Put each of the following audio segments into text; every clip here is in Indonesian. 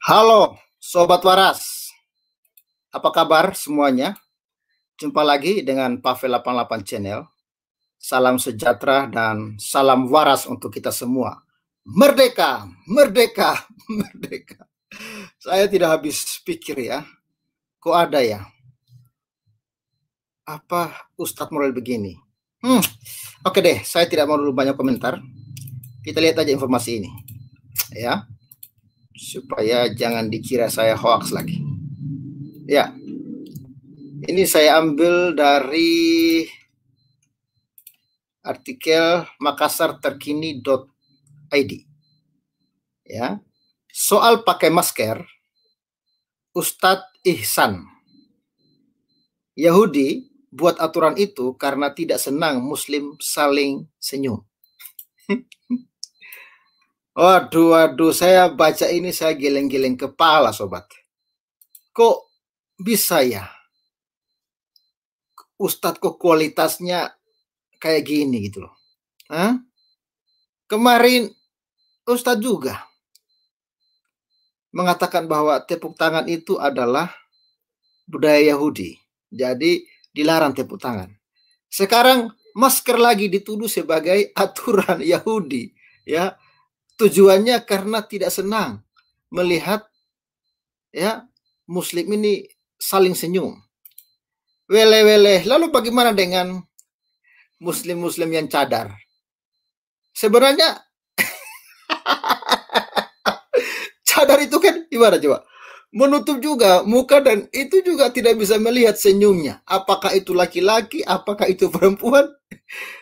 Halo, Sobat Waras. Apa kabar semuanya? Jumpa lagi dengan Pavel 88 Channel. Salam sejahtera dan salam waras untuk kita semua. Merdeka, merdeka, merdeka. Saya tidak habis pikir ya. Kok ada ya? Apa Ustadz model begini? Oke deh, saya tidak mau dulu banyak komentar. Kita lihat aja informasi ini. Ya. Supaya jangan dikira saya hoax lagi. Ya. Ini saya ambil dari artikel makassarterkini.id. Ya. Soal pakai masker, Ustadz Ihsan. Yahudi buat aturan itu karena tidak senang Muslim saling senyum. Waduh, saya baca ini saya geleng-geleng kepala, sobat. Kok bisa ya? Ustadz kok kualitasnya kayak gini gitu loh. Hah? Kemarin Ustadz juga mengatakan bahwa tepuk tangan itu adalah budaya Yahudi. Jadi dilarang tepuk tangan. Sekarang masker lagi dituduh sebagai aturan Yahudi. Ya, tujuannya karena tidak senang melihat ya Muslim ini saling senyum. Wele-wele. Lalu bagaimana dengan Muslim-Muslim yang cadar? Sebenarnya cadar itu kan gimana coba? Menutup juga muka dan itu juga tidak bisa melihat senyumnya. Apakah itu laki-laki, apakah itu perempuan?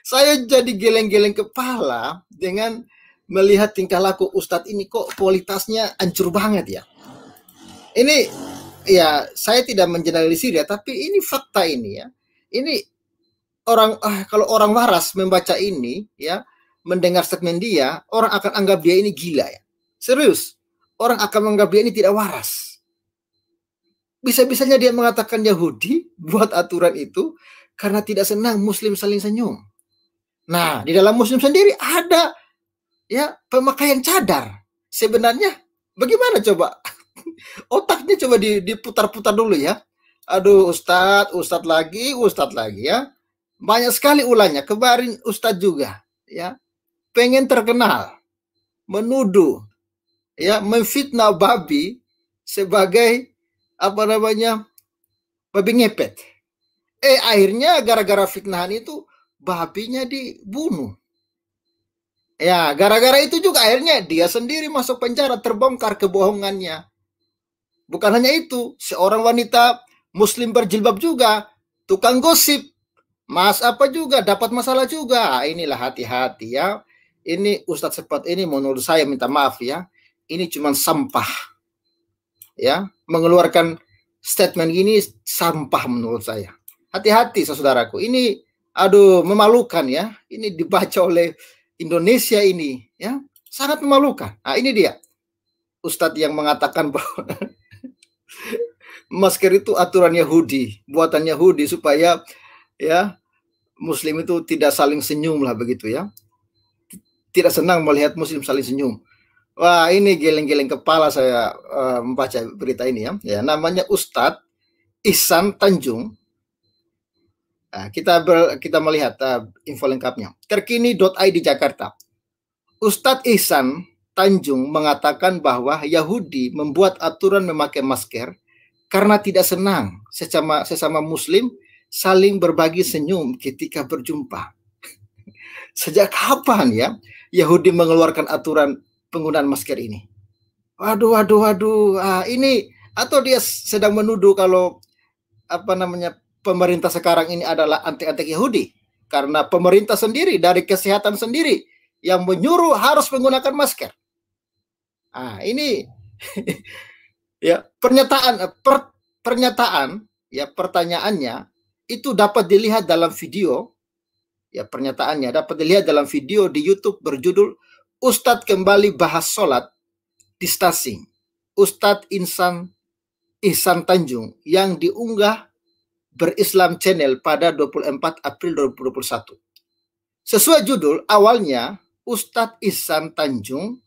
Saya jadi geleng-geleng kepala dengan melihat tingkah laku Ustadz ini, kok kualitasnya hancur banget ya. Ini ya saya tidak mengeneralisir ya, tapi ini fakta ini ya. Ini orang kalau orang waras membaca ini ya, mendengar statement dia, orang akan anggap dia ini gila ya. Serius. Orang akan menganggap dia ini tidak waras. Bisa-bisanya dia mengatakan Yahudi buat aturan itu karena tidak senang Muslim saling senyum. Nah, di dalam Muslim sendiri ada ya pemakaian cadar. Sebenarnya bagaimana coba? Otaknya coba diputar-putar dulu ya. Aduh, Ustadz lagi ya. Banyak sekali ulangnya. Kemarin Ustadz juga ya. Pengen terkenal, menuduh ya, memfitnah babi sebagai apa namanya, babi ngepet. Akhirnya gara-gara fitnahan itu babinya dibunuh. Ya, gara-gara itu juga akhirnya dia sendiri masuk penjara, terbongkar kebohongannya. Bukan hanya itu, seorang wanita Muslim berjilbab juga, tukang gosip, mas apa juga, dapat masalah juga. Inilah hati-hati ya. Ini Ustadz Sepat ini menurut saya, minta maaf ya, ini cuma sampah. Ya, mengeluarkan statement gini sampah menurut saya. Hati-hati saudaraku. Ini aduh memalukan ya. Ini dibaca oleh Indonesia ini ya. Sangat memalukan. Nah, ini dia. Ustadz yang mengatakan bahwa masker itu aturan Yahudi, buatan Yahudi supaya ya Muslim itu tidak saling senyum lah begitu ya. Tidak senang melihat Muslim saling senyum. Wah, ini geleng-geleng kepala saya membaca berita ini ya. Ya, namanya Ustadz Ihsan Tanjung. Nah, kita melihat info lengkapnya. Terkini.id Jakarta. Ustadz Ihsan Tanjung mengatakan bahwa Yahudi membuat aturan memakai masker karena tidak senang sesama Muslim saling berbagi senyum ketika berjumpa. Sejak kapan ya Yahudi mengeluarkan aturan penggunaan masker ini? Waduh. Ini atau dia sedang menuduh kalau apa namanya pemerintah sekarang ini adalah anti-anti Yahudi karena pemerintah sendiri dari kesehatan sendiri yang menyuruh harus menggunakan masker. Ini ya pernyataan ya, pertanyaannya itu dapat dilihat dalam video ya, pernyataannya dapat dilihat dalam video di YouTube berjudul Ustadz kembali bahas sholat di Stasing, Ustadz Ihsan Tanjung, yang diunggah Berislam Channel pada 24 April 2021. Sesuai judul, awalnya Ustadz Ihsan Tanjung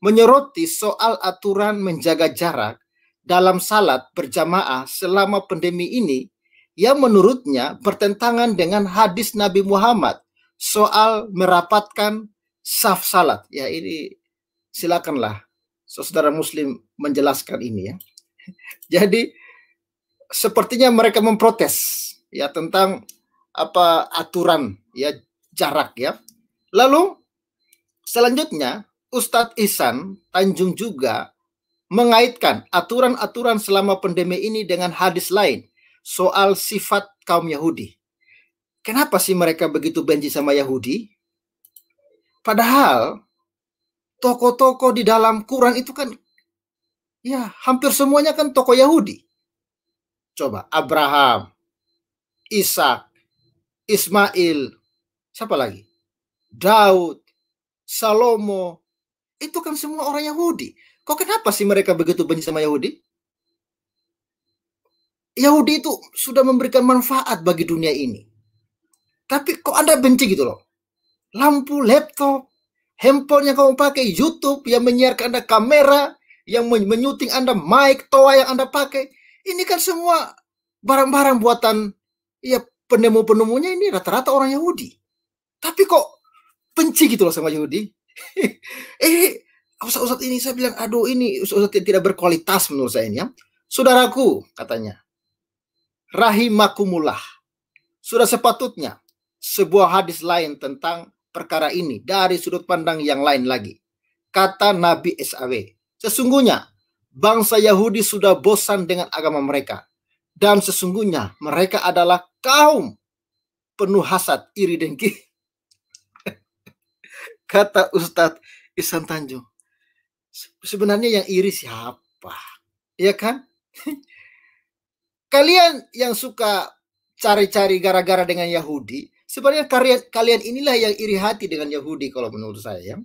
menyoroti soal aturan menjaga jarak dalam salat berjamaah selama pandemi ini yang menurutnya bertentangan dengan hadis Nabi Muhammad soal merapatkan saf salat. Ya, ini silakanlah saudara muslim menjelaskan ini ya. Jadi sepertinya mereka memprotes ya tentang apa aturan ya jarak ya. Lalu selanjutnya Ustadz Ihsan Tanjung juga mengaitkan aturan-aturan selama pandemi ini dengan hadis lain soal sifat kaum Yahudi. Kenapa sih mereka begitu benci sama Yahudi? Padahal tokoh-tokoh di dalam Quran itu kan ya hampir semuanya kan tokoh Yahudi. Coba Abraham, Ishak, Ismail, siapa lagi? Daud, Salomo, itu kan semua orang Yahudi. Kok kenapa sih mereka begitu benci sama Yahudi? Yahudi itu sudah memberikan manfaat bagi dunia ini. Tapi kok Anda benci gitu loh? Lampu, laptop, handphone yang kamu pakai, YouTube yang menyiarkan Anda kamera, yang menyuting Anda mic, toa yang Anda pakai. Ini kan semua barang-barang buatan ya penemu-penemunya ini rata-rata orang Yahudi. Tapi kok benci gitu loh sama Yahudi? Ustaz-ustaz ini saya bilang, aduh ini ustaz yang tidak berkualitas menurut saya ini ya. Saudaraku, katanya, rahimakumullah. Sudah sepatutnya sebuah hadis lain tentang perkara ini dari sudut pandang yang lain lagi. Kata Nabi SAW, sesungguhnya bangsa Yahudi sudah bosan dengan agama mereka. Dan sesungguhnya mereka adalah kaum penuh hasad, iri, dengki. Kata Ustadz Ihsan Tanjung. Sebenarnya yang iri siapa? Ya kan? Kalian yang suka cari-cari gara-gara dengan Yahudi, sebenarnya kalian inilah yang iri hati dengan Yahudi kalau menurut saya ya.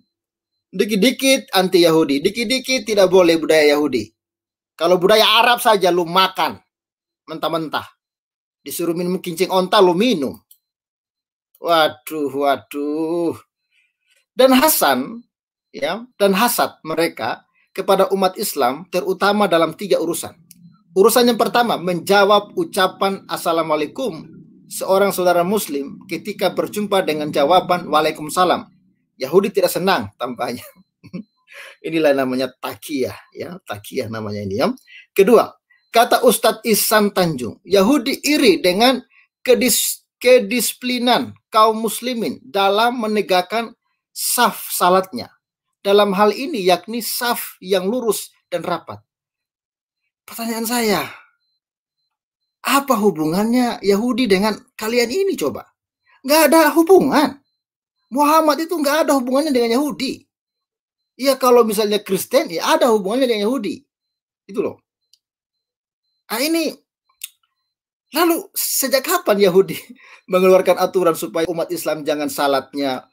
Dikit-dikit anti Yahudi, dikit-dikit tidak boleh budaya Yahudi. Kalau budaya Arab saja lu makan mentah-mentah. Disuruh minum kincing onta lu minum. Waduh. Dan Hasan ya, dan hasad mereka kepada umat Islam terutama dalam 3 urusan. Urusan yang pertama, menjawab ucapan Assalamualaikum seorang saudara muslim ketika berjumpa dengan jawaban Waalaikumsalam. Yahudi tidak senang tampaknya. Inilah namanya takiyah ya, takiyah namanya ini ya. Kedua, kata Ustadz Ihsan Tanjung, Yahudi iri dengan kedisiplinan kaum muslimin dalam menegakkan saf salatnya. Dalam hal ini yakni saf yang lurus dan rapat. Pertanyaan saya, apa hubungannya Yahudi dengan kalian ini coba? Nggak ada hubungan. Muhammad itu nggak ada hubungannya dengan Yahudi. Ya kalau misalnya Kristen, ya ada hubungannya dengan Yahudi. Itu loh. Nah ini, lalu sejak kapan Yahudi mengeluarkan aturan supaya umat Islam jangan salatnya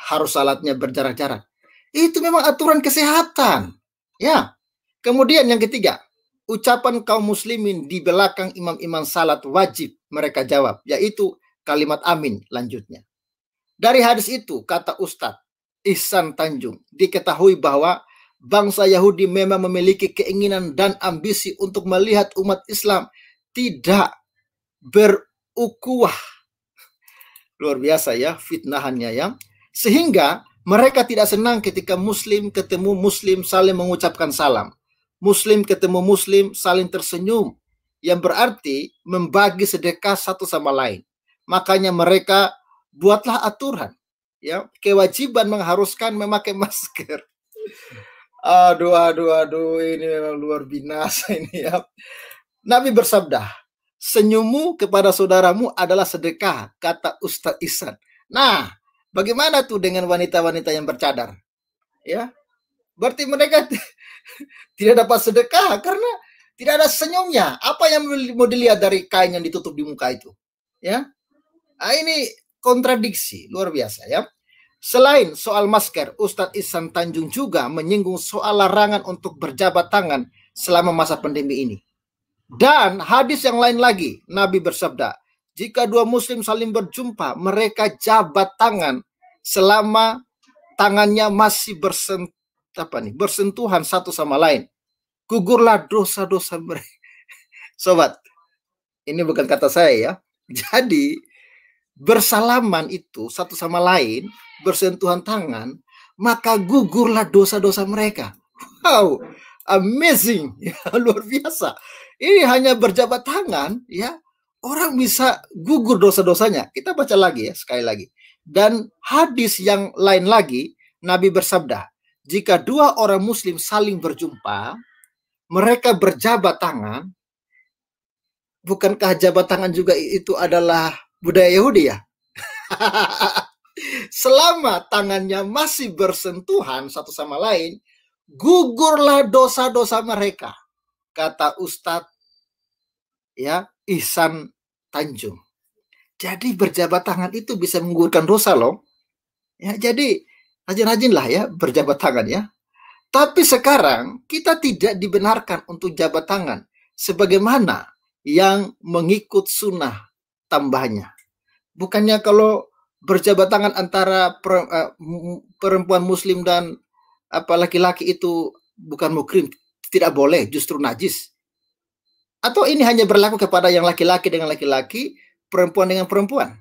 harus salatnya berjarak-jarak? Itu memang aturan kesehatan. Ya. Kemudian yang ketiga, ucapan kaum muslimin di belakang imam-imam salat wajib mereka jawab, yaitu kalimat amin lanjutnya. Dari hadis itu, kata Ustadz Ihsan Tanjung, diketahui bahwa bangsa Yahudi memang memiliki keinginan dan ambisi untuk melihat umat Islam tidak berukhuwah. Luar biasa ya fitnahannya ya. Sehingga mereka tidak senang ketika muslim ketemu muslim saling mengucapkan salam. Muslim ketemu muslim saling tersenyum. Yang berarti membagi sedekah satu sama lain. Makanya mereka buatlah aturan. Ya, kewajiban mengharuskan memakai masker. Aduh, ini memang luar binasa ini ya. Nabi bersabda, senyummu kepada saudaramu adalah sedekah, kata Ustadz Ihsan. Nah, bagaimana tuh dengan wanita-wanita yang bercadar? Ya, berarti mereka tidak dapat sedekah karena tidak ada senyumnya. Apa yang mau dilihat dari kain yang ditutup di muka itu? Ya, nah, ini kontradiksi luar biasa ya. Selain soal masker, Ustadz Ihsan Tanjung juga menyinggung soal larangan untuk berjabat tangan selama masa pandemi ini. Dan hadis yang lain lagi, Nabi bersabda, jika dua muslim saling berjumpa, mereka jabat tangan selama tangannya masih bersentuhan satu sama lain, gugurlah dosa-dosa mereka. Sobat, ini bukan kata saya ya. Jadi bersalaman itu satu sama lain, bersentuhan tangan, maka gugurlah dosa-dosa mereka. Wow, amazing, ya, luar biasa. Ini hanya berjabat tangan, ya, orang bisa gugur dosa-dosanya. Kita baca lagi ya, sekali lagi. Dan hadis yang lain lagi, Nabi bersabda, jika dua orang muslim saling berjumpa, mereka berjabat tangan. Bukankah jabat tangan juga itu adalah budaya Yahudi ya? Selama tangannya masih bersentuhan satu sama lain, gugurlah dosa-dosa mereka, kata Ustadz ya Ihsan Tanjung. Jadi berjabat tangan itu bisa menggugurkan dosa loh. Ya, jadi rajin-rajinlah ya berjabat tangan ya. Tapi sekarang kita tidak dibenarkan untuk jabat tangan sebagaimana yang mengikut sunnah tambahnya. Bukannya kalau berjabat tangan antara perempuan muslim dan laki-laki itu bukan mukrim, tidak boleh, justru najis. Atau ini hanya berlaku kepada yang laki-laki dengan laki-laki, perempuan dengan perempuan?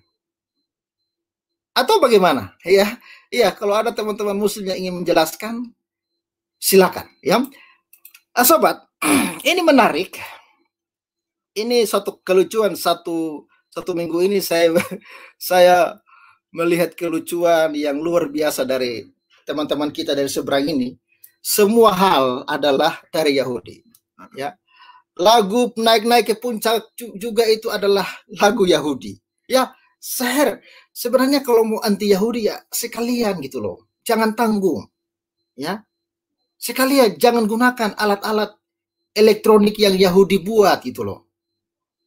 Atau bagaimana? Ya, kalau ada teman-teman muslim yang ingin menjelaskan, silakan ya. Sobat, ini menarik. Ini satu kelucuan satu minggu ini saya melihat kelucuan yang luar biasa dari teman-teman kita dari seberang ini. Semua hal adalah dari Yahudi. Ya, lagu naik-naik ke puncak juga itu adalah lagu Yahudi. Ya, sebenarnya kalau mau anti Yahudi ya sekalian gitu loh, jangan tanggung. Ya, sekalian jangan gunakan alat-alat elektronik yang Yahudi buat gitu loh.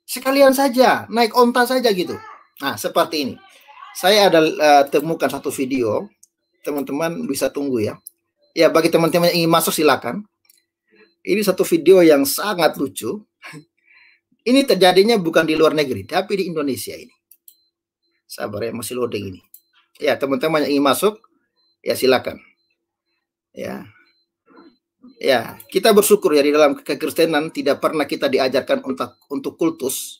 Sekalian saja naik onta saja gitu. Nah, seperti ini. Saya ada temukan satu video. Teman-teman bisa tunggu ya. Ya, bagi teman-teman yang ingin masuk silakan. Ini satu video yang sangat lucu. Ini terjadinya bukan di luar negeri, tapi di Indonesia ini. Sabar ya, masih loading ini. Ya, teman-teman yang ingin masuk, ya silakan. Ya. Ya, kita bersyukur ya di dalam kekristenan tidak pernah kita diajarkan untuk kultus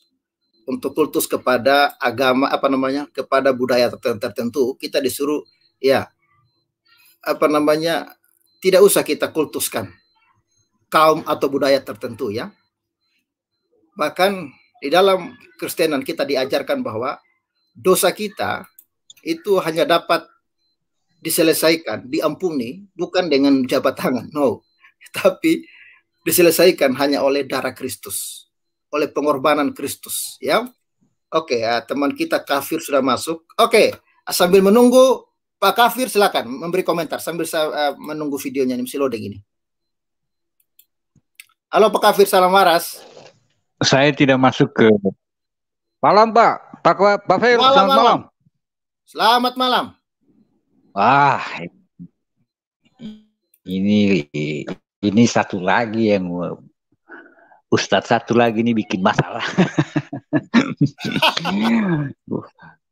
kepada agama kepada budaya tertentu. Kita disuruh ya tidak usah kita kultuskan kaum atau budaya tertentu ya. Bahkan di dalam kekristenan kita diajarkan bahwa dosa kita itu hanya dapat diselesaikan, diampuni bukan dengan jabat tangan, no. Tapi diselesaikan hanya oleh darah Kristus, oleh pengorbanan Kristus ya. Oke, ya, teman kita Kafir sudah masuk. Oke, sambil menunggu Pak Kafir silakan memberi komentar sambil saya menunggu videonya ini masih loading ini. Halo Pak Kafir, salam waras. Saya tidak masuk ke malam Pak. Pak Fir, selamat malam. Selamat malam. Wah, ini satu lagi yang Ustadz satu lagi ini bikin masalah.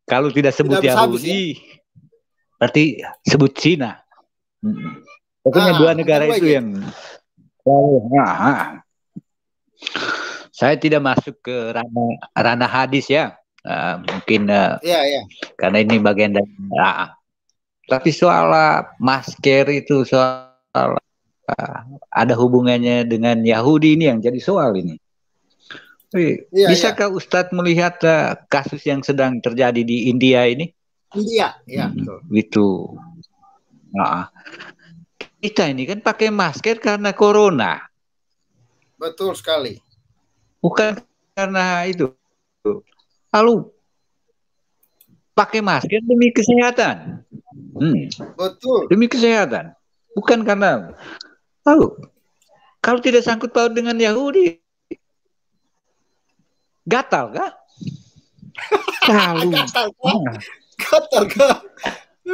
Kalau tidak sebut Yahudi, berarti sebut Cina. Pokoknya dua negara itu yang. Saya tidak masuk ke ranah hadis ya. Mungkin karena ini bagian dari. Tapi soal masker itu soal ada hubungannya dengan Yahudi ini yang jadi soal ini. Bisakah Ustadz melihat kasus yang sedang terjadi di India ini? India, ya. Itu. Nah, kita ini kan pakai masker karena corona. Betul sekali. Bukan karena itu. Lalu pakai masker demi kesehatan. Betul. Demi kesehatan. Bukan karena. Lalu kalau tidak sangkut paut dengan Yahudi, gatal kah? Gatal kah?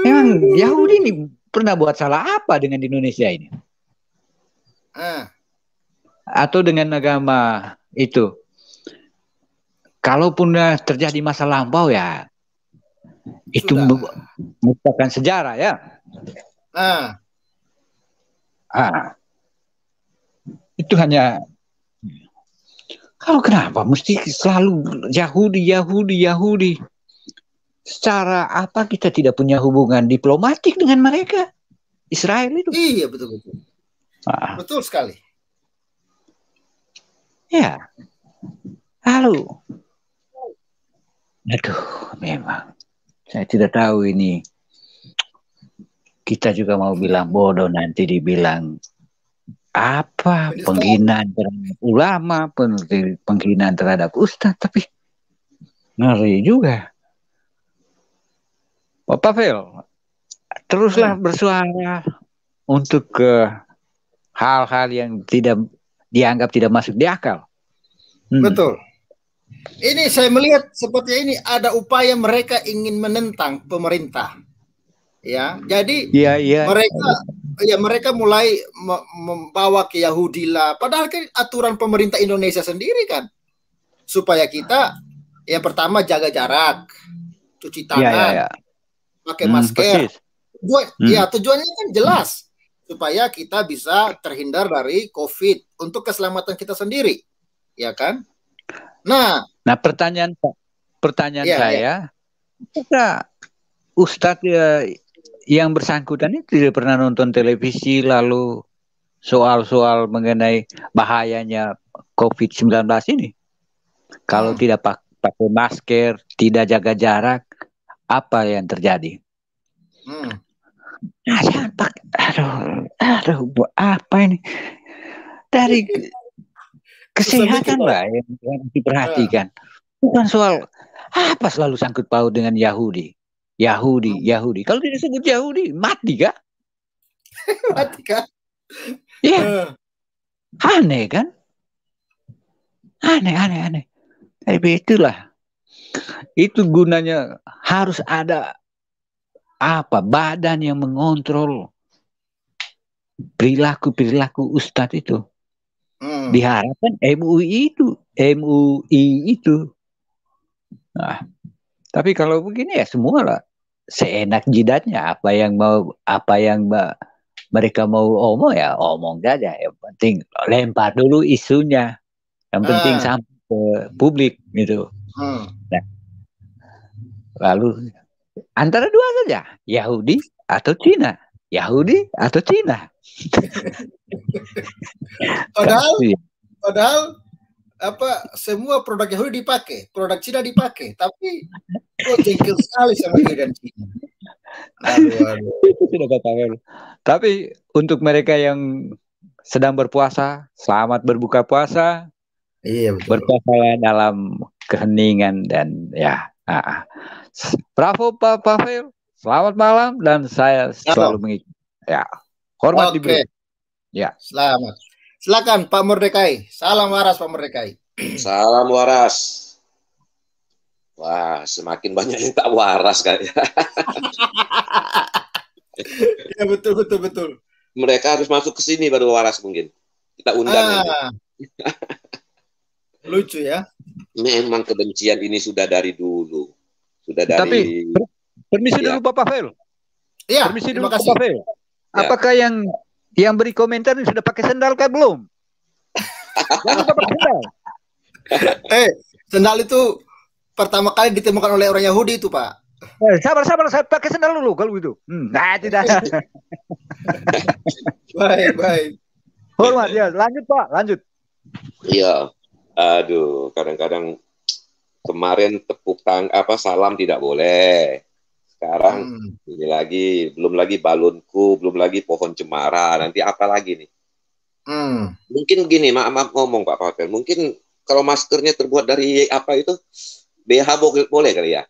Emang Yahudi ini pernah buat salah apa dengan Indonesia ini? Atau dengan agama itu? Kalaupun terjadi masa lampau ya, itu merupakan sejarah ya. Itu hanya, kalau kenapa mesti selalu Yahudi? Secara apa kita tidak punya hubungan diplomatik dengan mereka? Israel itu. Iya, betul. Betul sekali. Ya. Lalu, aduh, memang saya tidak tahu ini. Kita juga mau bilang bodoh, nanti dibilang apa, penghinaan terhadap ulama, penghinaan terhadap ustadz, tapi ngeri juga. Pak Pavel, teruslah bersuara untuk hal-hal yang tidak dianggap tidak masuk di akal. Betul. Ini saya melihat seperti ini ada upaya mereka ingin menentang pemerintah. Ya, jadi mereka mulai membawa ke Yahudi lah. Padahal kan aturan pemerintah Indonesia sendiri kan, supaya kita yang pertama jaga jarak, cuci tangan, pakai masker. Tujuannya kan jelas, supaya kita bisa terhindar dari COVID untuk keselamatan kita sendiri, ya kan? Nah, pertanyaan saya, apakah Ustadz yang bersangkutan itu tidak pernah nonton televisi lalu soal-soal mengenai bahayanya COVID-19 ini? Kalau tidak pakai masker, tidak jaga jarak, apa yang terjadi? Jangan pakai, aduh, apa ini? Dari kesehatan lah yang diperhatikan. Bukan soal apa selalu sangkut paut dengan Yahudi. Kalau tidak sebut Yahudi, mati kah? Mati kah? Ya. Aneh kan? Aneh. Tapi itulah. Itu gunanya harus ada badan yang mengontrol perilaku ustadz itu. Diharapkan MUI itu. Nah, tapi kalau begini ya semua lah seenak jidatnya, apa yang mereka mau omong ya omong saja. Yang penting lempar dulu isunya. Yang penting sampai ke publik gitu. Nah, lalu antara dua saja, Yahudi atau Cina. Padahal semua produk Yahudi dipakai, produk Cina dipakai, tapi jengkel sekali sama dia dan Cina. Tapi untuk mereka yang sedang berpuasa, selamat berbuka puasa. Iya, betul. Berpuasa dalam keheningan dan ya. Bravo Pak Pavel, selamat malam dan saya selalu mengikuti. Ya, hormat diberi. Ya, selamat. Silakan Pak Mordekai. Salam waras Pak Mordekai. Salam waras. Wah, semakin banyak yang tak waras kan. Ya betul. Mereka harus masuk ke sini baru waras mungkin. Kita undang. Lucu ya. Memang kebencian ini sudah dari dulu. Tapi permisi dulu Pak Pavel. Iya. Permisi dulu Pak Pavel. Apakah yang beri komentar ini sudah pakai sendal kan belum? Jangan lupa pakai sendal. Sendal itu pertama kali ditemukan oleh orang Yahudi itu, Pak. Sabar, saya pakai sendal dulu kalau gitu. Tidak. Baik. Hormat ya, lanjut Pak, lanjut. Iya. Aduh, kadang-kadang kemarin salam tidak boleh. Sekarang ini belum lagi balonku, belum lagi pohon cemara, nanti apa lagi nih? Mungkin gini, maaf ngomong Pak Pavel, mungkin kalau maskernya terbuat dari apa itu, BH boleh kali ya?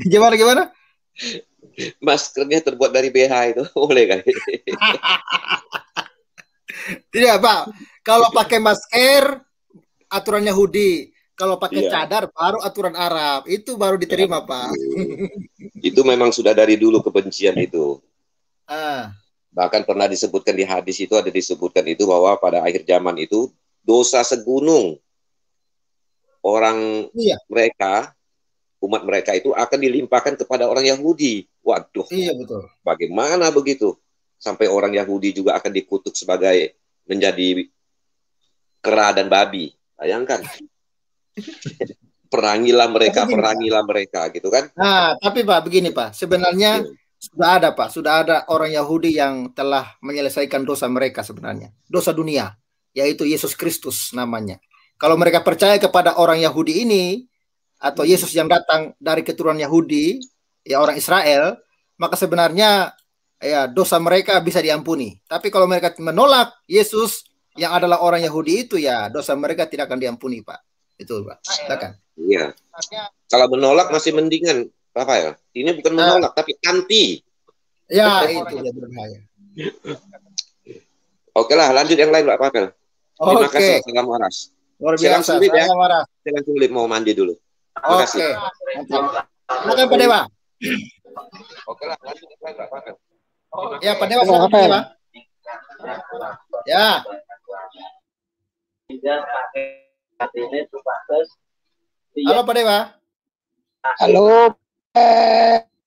Gimana? Maskernya terbuat dari BH itu boleh kali? Tidak Pak, kalau pakai masker aturan Yahudi. Kalau pakai cadar baru aturan Arab, itu baru diterima Pak. Itu memang sudah dari dulu kebencian itu. Bahkan pernah disebutkan di hadis itu, ada disebutkan itu bahwa pada akhir zaman itu dosa segunung orang mereka, umat mereka itu akan dilimpahkan kepada orang Yahudi. Waduh. Iya betul. Bagaimana begitu? sampai orang Yahudi juga akan dikutuk sebagai menjadi kera dan babi. Bayangkan. Perangilah mereka gitu kan. Nah, tapi Pak, begini Pak, sebenarnya sudah ada orang Yahudi yang telah menyelesaikan dosa mereka sebenarnya, dosa dunia, yaitu Yesus Kristus namanya. Kalau mereka percaya kepada orang Yahudi ini, atau Yesus yang datang dari keturunan Yahudi, ya orang Israel, maka sebenarnya ya dosa mereka bisa diampuni. Tapi kalau mereka menolak Yesus yang adalah orang Yahudi itu, ya dosa mereka tidak akan diampuni, Pak. Itu Pak. Silakan. Iya. Kalau menolak masih mendingan, Rafael. Ini bukan menolak, tapi anti. Ya, itu dia berbahaya. Oke lah, lanjut yang lain, Pak Rafael. Terima kasih, salam waras. Luar biasa, salam waras. Jangan sulit, mau mandi dulu. Oke. Silakan Pak Dewa. Oke lah, lanjut yang lain, Pak Rafael. Ya, Pak Dewa, silakan Pak Dewa. Ya. Halo Pak Dewa. Halo.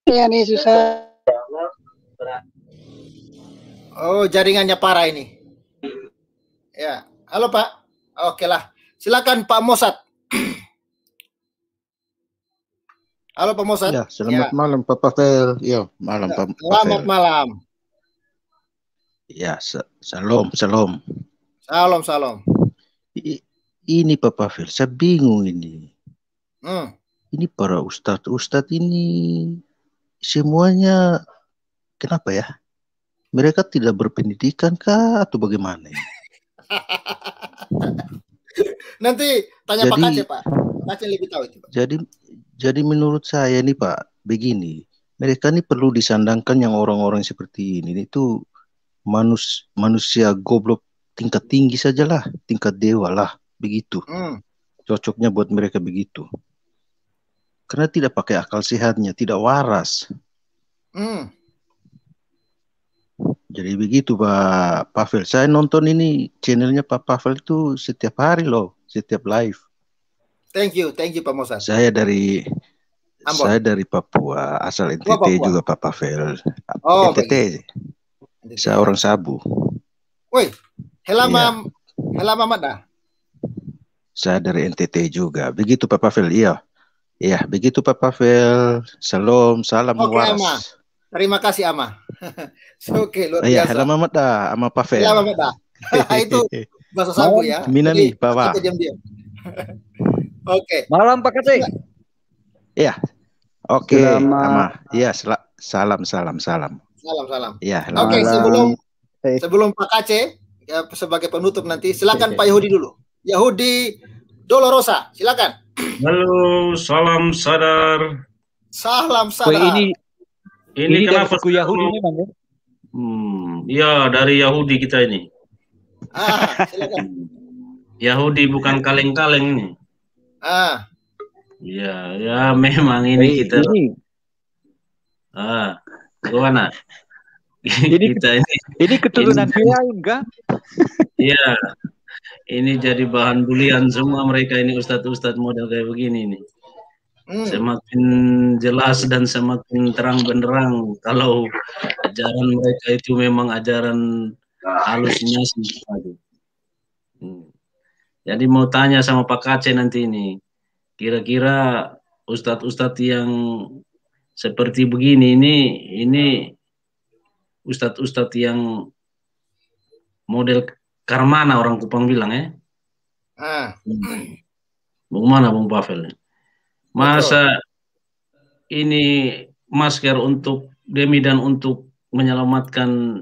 Ya nih susah. Oh, jaringannya parah ini. Ya. Halo Pak. Oke lah. Silakan Pak Mosat. Halo Pak Mosat. Ya, selamat malam Pak Pavel. Ya, malam Pak Pavel. Selamat malam. Ya, salam. Salam. Ini Pak Pavel, saya bingung ini. Ini para ustadz ini semuanya kenapa ya? Mereka tidak berpendidikan kah atau bagaimana? Nanti tanya Pak Kace, Pak. Kace lebih tahu itu, Pak. Jadi menurut saya nih Pak, begini, mereka ini perlu disandangkan yang orang-orang seperti ini itu manusia goblok tingkat tinggi sajalah, tingkat dewa lah, begitu. Cocoknya buat mereka begitu. Karena tidak pakai akal sehatnya, tidak waras. Jadi begitu Pak Pavel. Saya nonton ini channelnya Pak Pavel itu setiap hari loh, setiap live. Thank you Pak Mosat. Saya dari Papua, asal NTT juga Pak Pavel. NTT. Saya orang Sabu. Woi, helama Mada. Saya dari NTT juga. Begitu Pak Pavel, iya. Iya, begitu Pak Pavel. Salam waras. Ama. Terima kasih Ama. Oke, luar biasa. Iya, helama Mada, Ama Pavel. Helama Mada. Itu bahasa Sabu ya. Minami, Bapak. Diam-diam. Oke. Malam Pak Kate. Iya. Oke, Ama. Iya, salam. Salam. Iya, oke, sebelum Pak Kace ya, sebagai penutup nanti, silakan Pak Yahudi dulu. Yahudi Dolorosa, silakan. Halo, salam sadar. Salam sadar. Ini kenapa suku Yahudi memang ya? Ya, dari Yahudi kita ini. Silakan. Yahudi bukan kaleng-kaleng ini. Ya memang ini kita. Gimana? Ini keturunan lain kan? Iya. Ini jadi bahan bulian semua mereka ini ustadz-ustadz model kayak begini nih. Semakin jelas dan semakin terang benderang kalau ajaran mereka itu memang ajaran halusinasi. Jadi mau tanya sama Pak Kace nanti ini, kira-kira ustadz-ustadz yang seperti begini ini ustadz-ustadz yang model Karmana orang Kupang bilang ya. Bagaimana Bung Pavel? Masa ini masker untuk demi dan untuk menyelamatkan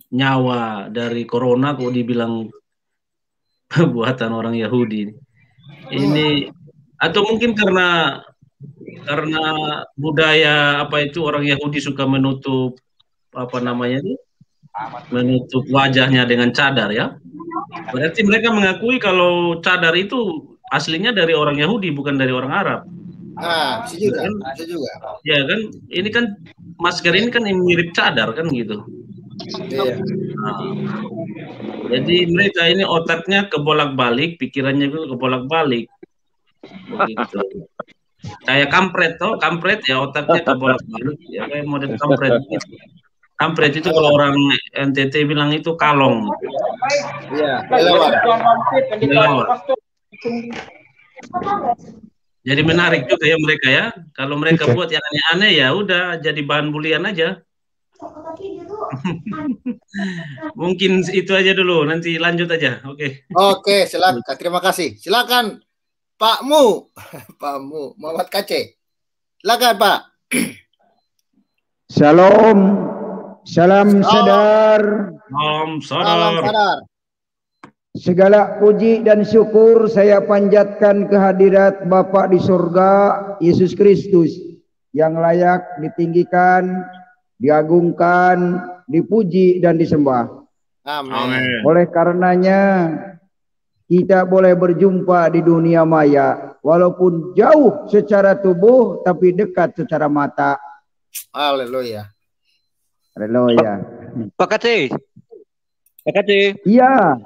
nyawa dari corona kok dibilang buatan orang Yahudi. Ini atau mungkin karena budaya orang Yahudi suka menutup menutup wajahnya dengan cadar ya. Berarti mereka mengakui kalau cadar itu aslinya dari orang Yahudi bukan dari orang Arab. Bisa juga. Ya kan, ini kan masker ini kan mirip cadar kan gitu. Iya. Jadi mereka ini otaknya kebolak-balik, pikirannya juga kebolak-balik. Begitu. Kayak kampret ya otaknya kebolak-balik ya kayak model kampret gitu. Kampret itu kalau orang NTT bilang itu kalong. Iya, kelelawar. Jadi menarik juga ya mereka ya. Kalau mereka buat yang aneh-aneh ya udah jadi bahan bulian aja. Mungkin itu aja dulu, nanti lanjut aja. Oke. Oke, silakan. Terima kasih. Silakan Pak Mu. Pak Mu, Muhammad Kace. Silakan Pak. Shalom. Salam sadar. Salam sadar. Segala puji dan syukur saya panjatkan kehadirat Bapa di surga, Yesus Kristus, yang layak ditinggikan, diagungkan, dipuji dan disembah. Amin. Oleh karenanya kita boleh berjumpa di dunia maya, walaupun jauh secara tubuh tapi dekat secara mata. Haleluya. Haleluya. Pak Kace. Pak Kace. Iya.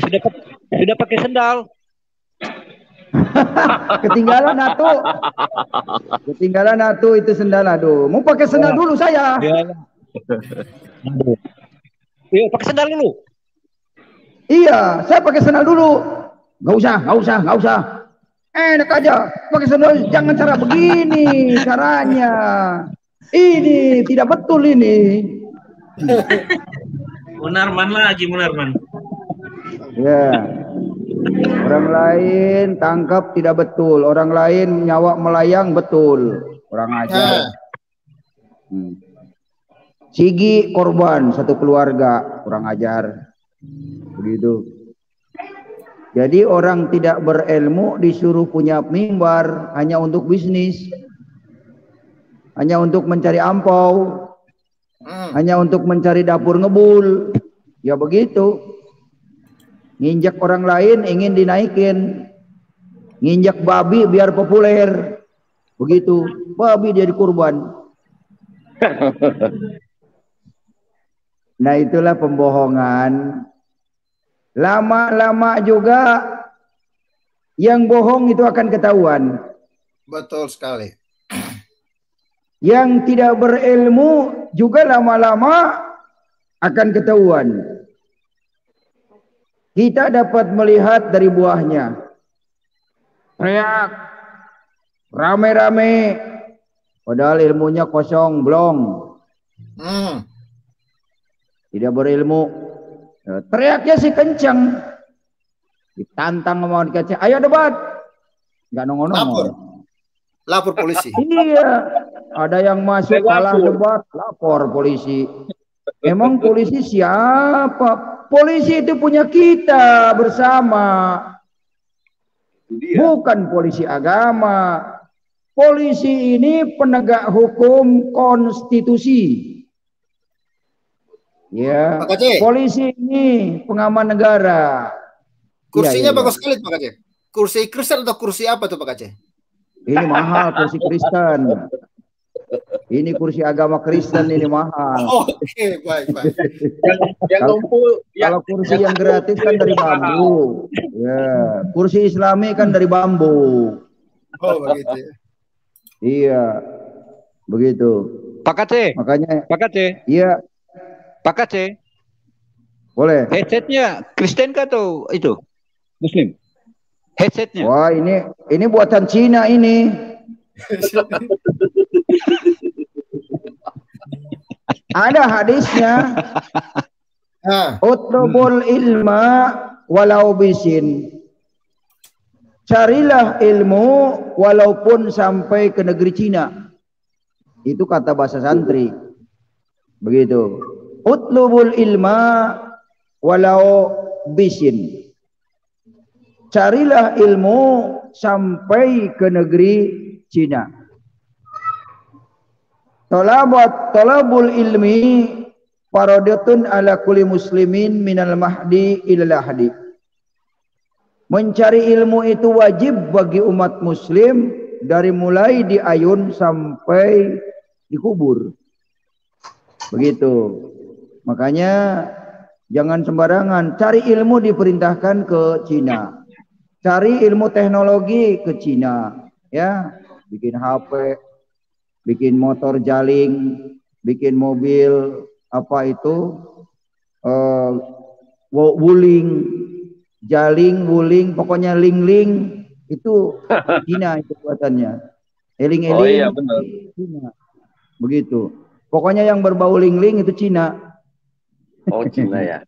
Sudah pakai sendal. Ketinggalan atuh itu sendal. Aduh, mau pakai sendal dulu saya. Iya, pakai sendal dulu. Iya, saya pakai sendal dulu. Nggak usah. Enak aja, pakai sendal. Jangan cara begini caranya. Ini tidak betul ini. Munarman. Ya, orang lain tangkap tidak betul, orang lain nyawa melayang betul, kurang ajar. Sigi korban satu keluarga, kurang ajar, begitu. Jadi orang tidak berilmu disuruh punya mimbar hanya untuk bisnis, hanya untuk mencari ampau, hanya untuk mencari dapur ngebul, ya begitu. Nginjak orang lain ingin dinaikin, nginjak babi biar populer, begitu. Babi jadi kurban. Nah itulah pembohongan. Lama-lama juga yang bohong itu akan ketahuan. Betul sekali. Yang tidak berilmu juga lama-lama akan ketahuan. Kita dapat melihat dari buahnya. Teriak, rame-rame, padahal ilmunya kosong, belum. Tidak berilmu. Teriaknya sih kencang. Ditantang sama orang kecil, ayo debat. Nggak nongol-nongol. Lapor polisi. Iya, ada yang masuk kalah debat, lapor polisi. Emang polisi siapa? Polisi itu punya kita bersama. Bukan polisi agama. Polisi ini penegak hukum konstitusi. Ya, polisi ini pengaman negara. Kursinya bagus sekali Pak Aceh. Kursi Kristen atau kursi apa tuh Pak Aceh? Ini mahal kursi Kristen. Ini kursi agama Kristen ini mahal. Oke, baik. Kalau kursi yang gratis kan dari bambu. Ya, kursi Islami kan dari bambu. Oh, begitu ya. Iya. Begitu. Pak Aceh. Makanya Pak Aceh. Iya. Pak Aceh. Boleh. Headsetnya Kristen kah atau itu Muslim? Headsetnya. Wah, ini buatan Cina ini. Ada hadisnya. Utlubul ilma walau bisin. Carilah ilmu walaupun sampai ke negeri Cina. Itu kata bahasa santri. Begitu. Utlubul ilma walau bisin. Carilah ilmu sampai ke negeri Cina. Talabul ilmi faradatun ala kulli muslimin minal mahdi ilal lahdi. Mencari ilmu itu wajib bagi umat muslim dari mulai di ayun sampai dikubur. Begitu. Makanya jangan sembarangan. Cari ilmu diperintahkan ke Cina. Cari ilmu teknologi ke Cina. Ya, bikin HP, bikin motor jaling, bikin mobil apa itu wuling, jaling, wuling, pokoknya ling-ling itu Cina itu buatannya. Eling-eling. Oh iya benar. Cina. Begitu. Pokoknya yang berbau ling-ling itu Cina. Oh Cina ya.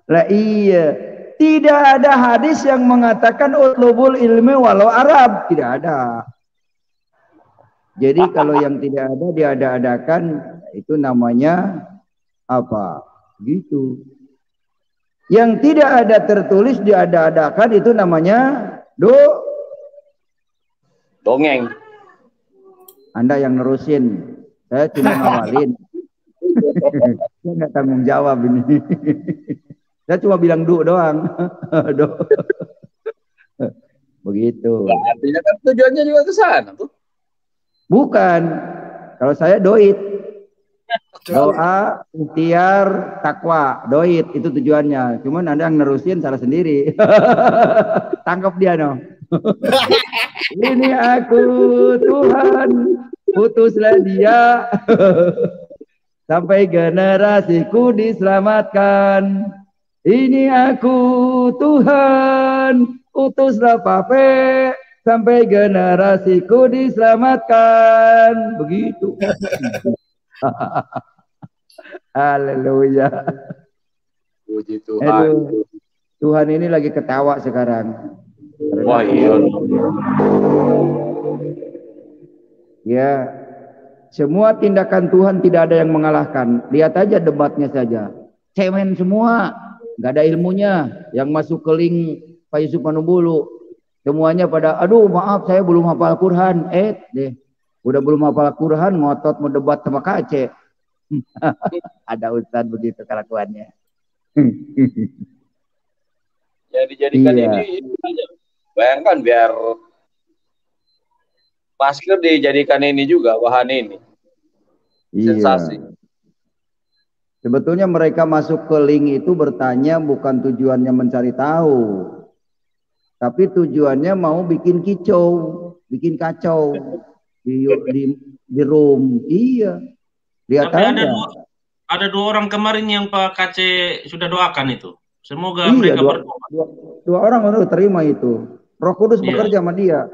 Lah iya. Tidak ada hadis yang mengatakan utlubul ilmi walau Arab. Tidak ada. Jadi kalau yang tidak ada diada-adakan itu namanya apa? Gitu. Yang tidak ada tertulis diada-adakan itu namanya dongeng. Anda yang nerusin, saya cuma ngawalin. Saya nggak tanggung jawab ini. Saya cuma bilang doang. Begitu. Nah, artinya kan tujuannya juga ke sana tuh. Bukan. Kalau saya doit. Doa, ikhtiar, takwa, doit itu tujuannya. Cuman Anda yang nerusin salah sendiri. Tangkap dia no. Ini aku Tuhan, putuslah dia. Sampai generasiku diselamatkan. Ini aku Tuhan, utuslah Pape. Sampai generasiku diselamatkan. Begitu. Haleluya. Puji Tuhan. Tuhan ini lagi ketawa sekarang. Wah iya. Ya, semua tindakan Tuhan tidak ada yang mengalahkan. Lihat aja debatnya saja. Cemen semua, nggak ada ilmunya. Yang masuk ke link Pak Yusuf Manubulu, semuanya pada, aduh maaf saya belum hafal Quran. Deh, udah belum hafal Quran ngotot mau debat sama KC. Ada ustadz begitu kelakuannya. Ya dijadikan ini aja. Bayangkan biar masker dijadikan ini juga bahan ini. Sensasi. Sebetulnya mereka masuk ke link itu bertanya bukan tujuannya mencari tahu. Tapi tujuannya mau bikin kicau, bikin kacau di room. Iya. Lihat aja. Ada dua orang kemarin yang Pak KC sudah doakan itu. Semoga mereka berdoa. Dua orang udah terima itu. Roh Kudus bekerja sama dia.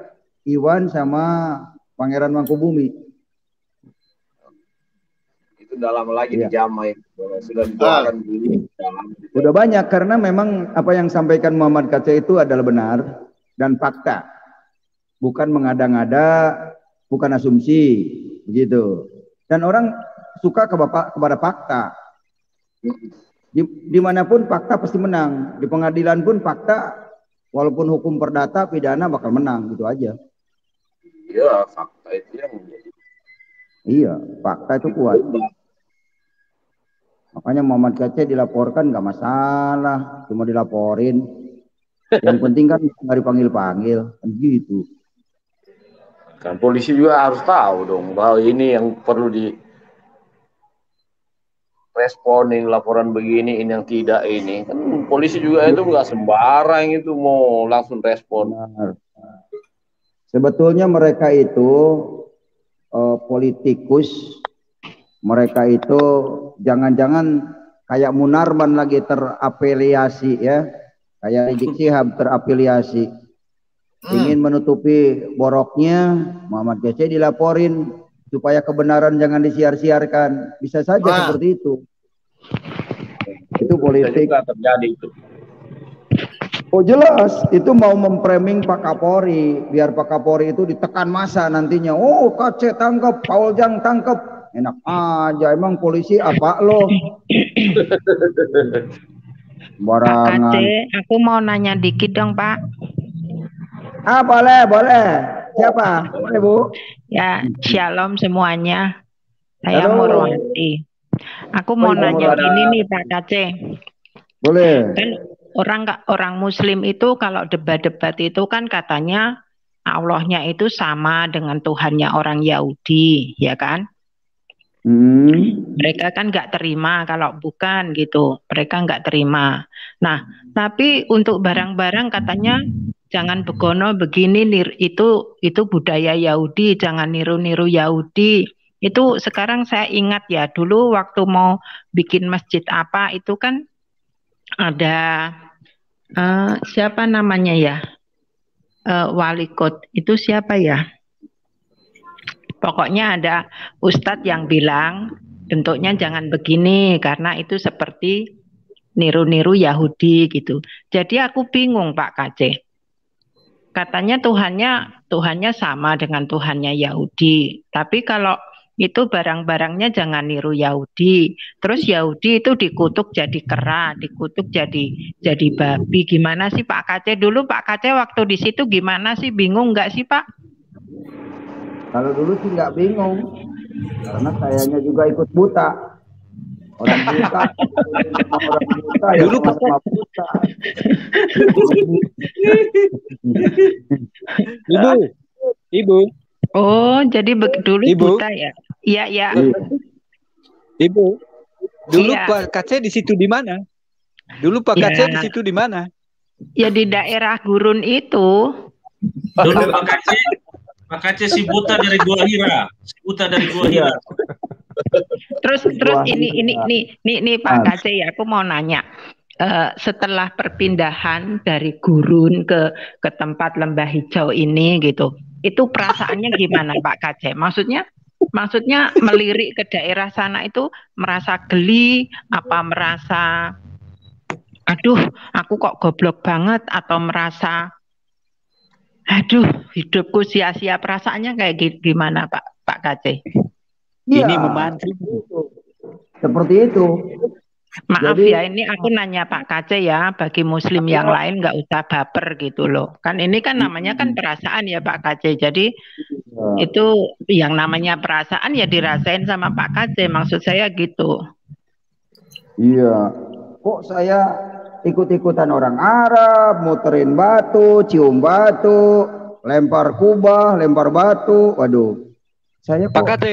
Iwan sama Pangeran Mangkubumi. Itu udah lama lagi dijamai. Sudah didoakan dulu. Udah banyak karena memang apa yang sampaikan Muhammad KC itu adalah benar dan fakta. Bukan mengada-ngada, bukan asumsi. Begitu. Dan orang suka kepada fakta. Dimanapun fakta pasti menang. Di pengadilan pun fakta, walaupun hukum perdata, pidana bakal menang. Gitu aja. Iya, fakta itu yang menjadi. Iya, fakta itu kuat. Makanya Muhammad KC dilaporkan nggak masalah. Cuma dilaporin. Yang penting kan nggak dipanggil-panggil. Gitu. Kan polisi juga harus tahu dong bahwa ini yang perlu di responin laporan begini, ini yang tidak ini. Kan polisi juga itu nggak sembarang itu mau langsung respon. Benar. Sebetulnya mereka itu politikus, mereka itu jangan-jangan kayak Munarman lagi terafiliasi ya, kayak Rizik Syihab terafiliasi. Ingin menutupi boroknya, Muhammad KC dilaporin supaya kebenaran jangan disiar-siarkan. Bisa saja seperti itu. Itu politik. Terjadi itu. Oh jelas, itu mau memframing Pak Kapolri, biar Pak Kapolri itu ditekan massa nantinya. Oh KC tangkap, Paul Jang tangkap. Enak aja, emang polisi apa lo? Barangan. Pak KC, aku mau nanya dikit dong Pak. Boleh. Siapa? Boleh Bu? Ya, shalom semuanya. Saya Murwanti. Aku mau nanya gini nih Pak KC. Boleh. Kan orang Muslim itu kalau debat-debat itu kan katanya Allahnya itu sama dengan Tuhannya orang Yahudi, ya kan? Mereka kan nggak terima kalau bukan gitu. Mereka nggak terima. Nah, tapi untuk barang-barang katanya jangan begono begini itu budaya Yahudi, jangan niru-niru Yahudi. Itu sekarang saya ingat ya, dulu waktu mau bikin masjid apa itu kan ada siapa namanya ya, wali kota itu siapa ya? Pokoknya ada ustadz yang bilang bentuknya jangan begini karena itu seperti niru-niru Yahudi gitu. Jadi aku bingung Pak KC. Katanya Tuhannya sama dengan Tuhannya Yahudi. Tapi kalau itu barang-barangnya jangan niru Yahudi. Terus Yahudi itu dikutuk jadi kera, dikutuk jadi babi. Gimana sih Pak KC? Dulu Pak KC waktu di situ gimana sih? Bingung nggak sih Pak? Kalau dulu sih nggak bingung. Karena sayanya juga ikut buta. Orang buta ya dulu sama buta. Ibu. Oh, jadi dulu Ibu. buta ya? Iya, ya. Ibu. Dulu Iya. Pak Kace di situ di mana? Dulu Pak Kace di situ di mana? Ya di daerah gurun itu. Dulu Pak Kace si buta dari Gua Hira. Si buta dari Gua Hira. Terus ini Pak KC ya, aku mau nanya. Setelah perpindahan dari gurun ke tempat lembah hijau ini gitu, itu perasaannya gimana Pak KC? Maksudnya melirik ke daerah sana itu merasa geli, apa merasa aduh aku kok goblok banget, atau merasa aduh hidupku sia-sia, perasaannya kayak gimana Pak KC? Ya, ini memantri seperti itu. Maaf Jadi, ya, ini aku nanya Pak KC ya, bagi muslim yang lain nggak usah baper gitu loh. Kan ini kan namanya kan perasaan ya Pak KC. Jadi itu yang namanya perasaan ya dirasain sama Pak KC, maksud saya gitu. iya. Kok saya ikut-ikutan orang Arab, muterin batu, cium batu, lempar kubah, lempar batu. Waduh. Saya Pak KC.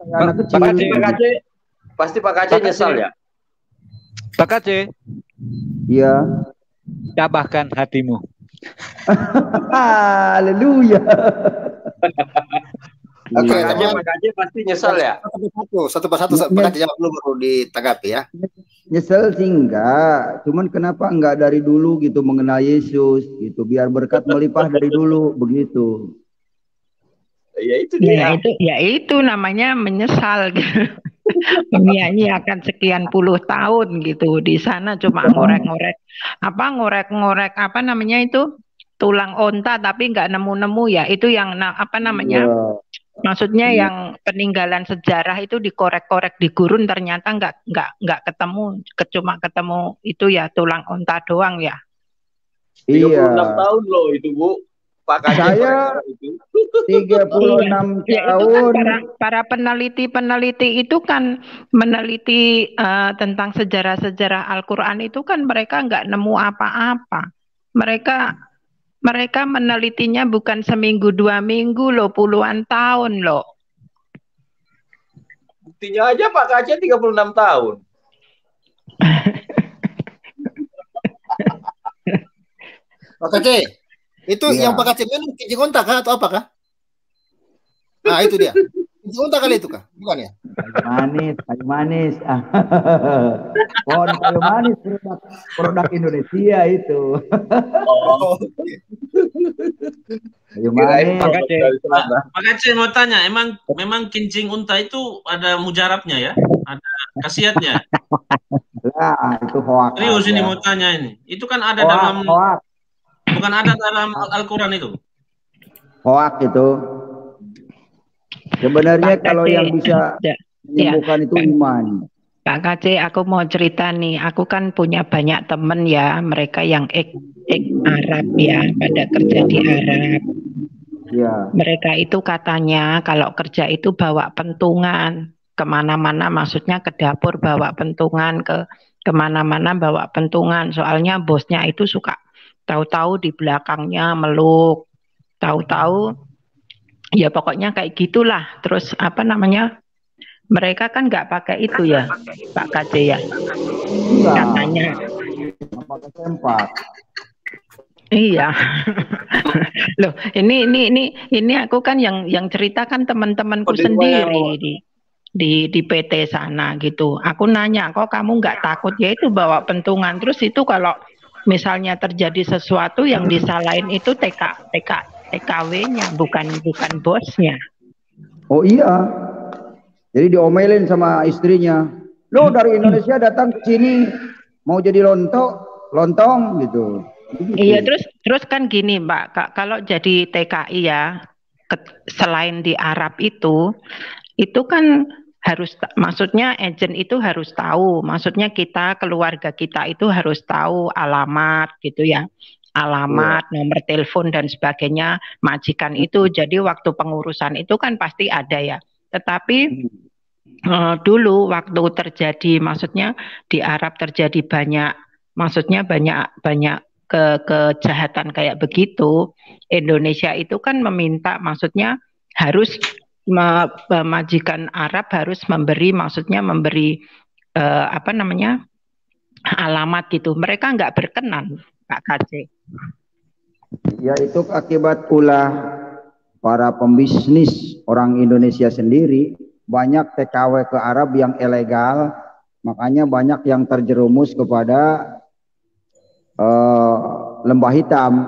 anak kecil. Pak KC, pasti Pak KC nyesal ya? Pak KC. Iya. Tabahkan hatimu. Haleluya. Pak KC pasti nyesal ya? Satu persatu Pak KC jawab dulu baru ditanggapi ya. Nyesel sih enggak, cuman kenapa enggak dari dulu gitu mengenal Yesus gitu, biar berkat melimpah dari dulu begitu. Ya itu dia. Itu namanya menyesal gitu. Menyanyiakan sekian puluh tahun gitu di sana cuma ngorek-ngorek apa namanya itu tulang onta tapi nggak nemu-nemu ya, itu yang apa namanya maksudnya yang peninggalan sejarah itu dikorek-korek di gurun, ternyata nggak ketemu, cuma ketemu itu ya tulang onta doang ya. 36 tahun loh itu Bu. Pak KC saya 36 ya, tahun. Itu kan para peneliti itu kan meneliti tentang sejarah-sejarah Al-Quran itu kan mereka nggak nemu apa-apa. Mereka menelitinya bukan seminggu 2 minggu loh, puluhan tahun loh. Buktinya aja Pak KC 36 tahun. Pak KC, itu yang Pak KC minum kencing onta kah atau apa kah? Nah itu dia. Kencing onta kali itu kah? Bukan ya? Kayu manis. Pohon kayu manis produk Indonesia itu. Kayu manis. Pak KC mau tanya, memang kencing unta itu ada mujarabnya ya? Ada khasiatnya? Lah, itu hoak. Serius ini mau tanya ini. Itu kan ada dalam hoak. Bukan ada dalam Al-Quran itu? Hoak itu. Sebenarnya kalau yang bisa menyembuhkan itu iman. Pak KC, aku mau cerita nih. Aku kan punya banyak temen ya, mereka yang Arab ya, pada kerja di Arab. Ya. Mereka itu katanya kalau kerja itu bawa pentungan kemana-mana, maksudnya ke dapur bawa pentungan, kemana-mana bawa pentungan. Soalnya bosnya itu suka tahu-tahu di belakangnya meluk, tahu-tahu ya pokoknya kayak gitulah. Terus apa namanya, mereka kan nggak pakai itu ya Pak KC ya, katanya pakai sempak. Iya. Loh, ini aku kan yang ceritakan teman-temanku sendiri di PT sana gitu. Aku nanya, kok kamu nggak takut? Ya itu bawa pentungan. Terus itu kalau misalnya terjadi sesuatu yang disalahin itu TKW-nya, bukan bosnya. Oh iya. Jadi diomelin sama istrinya. Lo dari Indonesia datang ke sini mau jadi lontong gitu. Iya, terus kan gini, Mbak, kalau jadi TKI ya, selain di Arab itu kan harus, maksudnya agent itu harus tahu, maksudnya kita, keluarga kita itu harus tahu alamat gitu ya, alamat, nomor telepon dan sebagainya, majikan itu. Jadi waktu pengurusan itu kan pasti ada ya. Tetapi dulu waktu terjadi, maksudnya di Arab terjadi banyak, maksudnya banyak kejahatan kayak begitu, Indonesia itu kan meminta, maksudnya harus majikan Arab harus memberi, maksudnya memberi apa namanya, alamat gitu. Mereka nggak berkenan, Pak KC. Ya itu akibat ulah para pembisnis orang Indonesia sendiri, banyak TKW ke Arab yang ilegal, makanya banyak yang terjerumus kepada lembah hitam,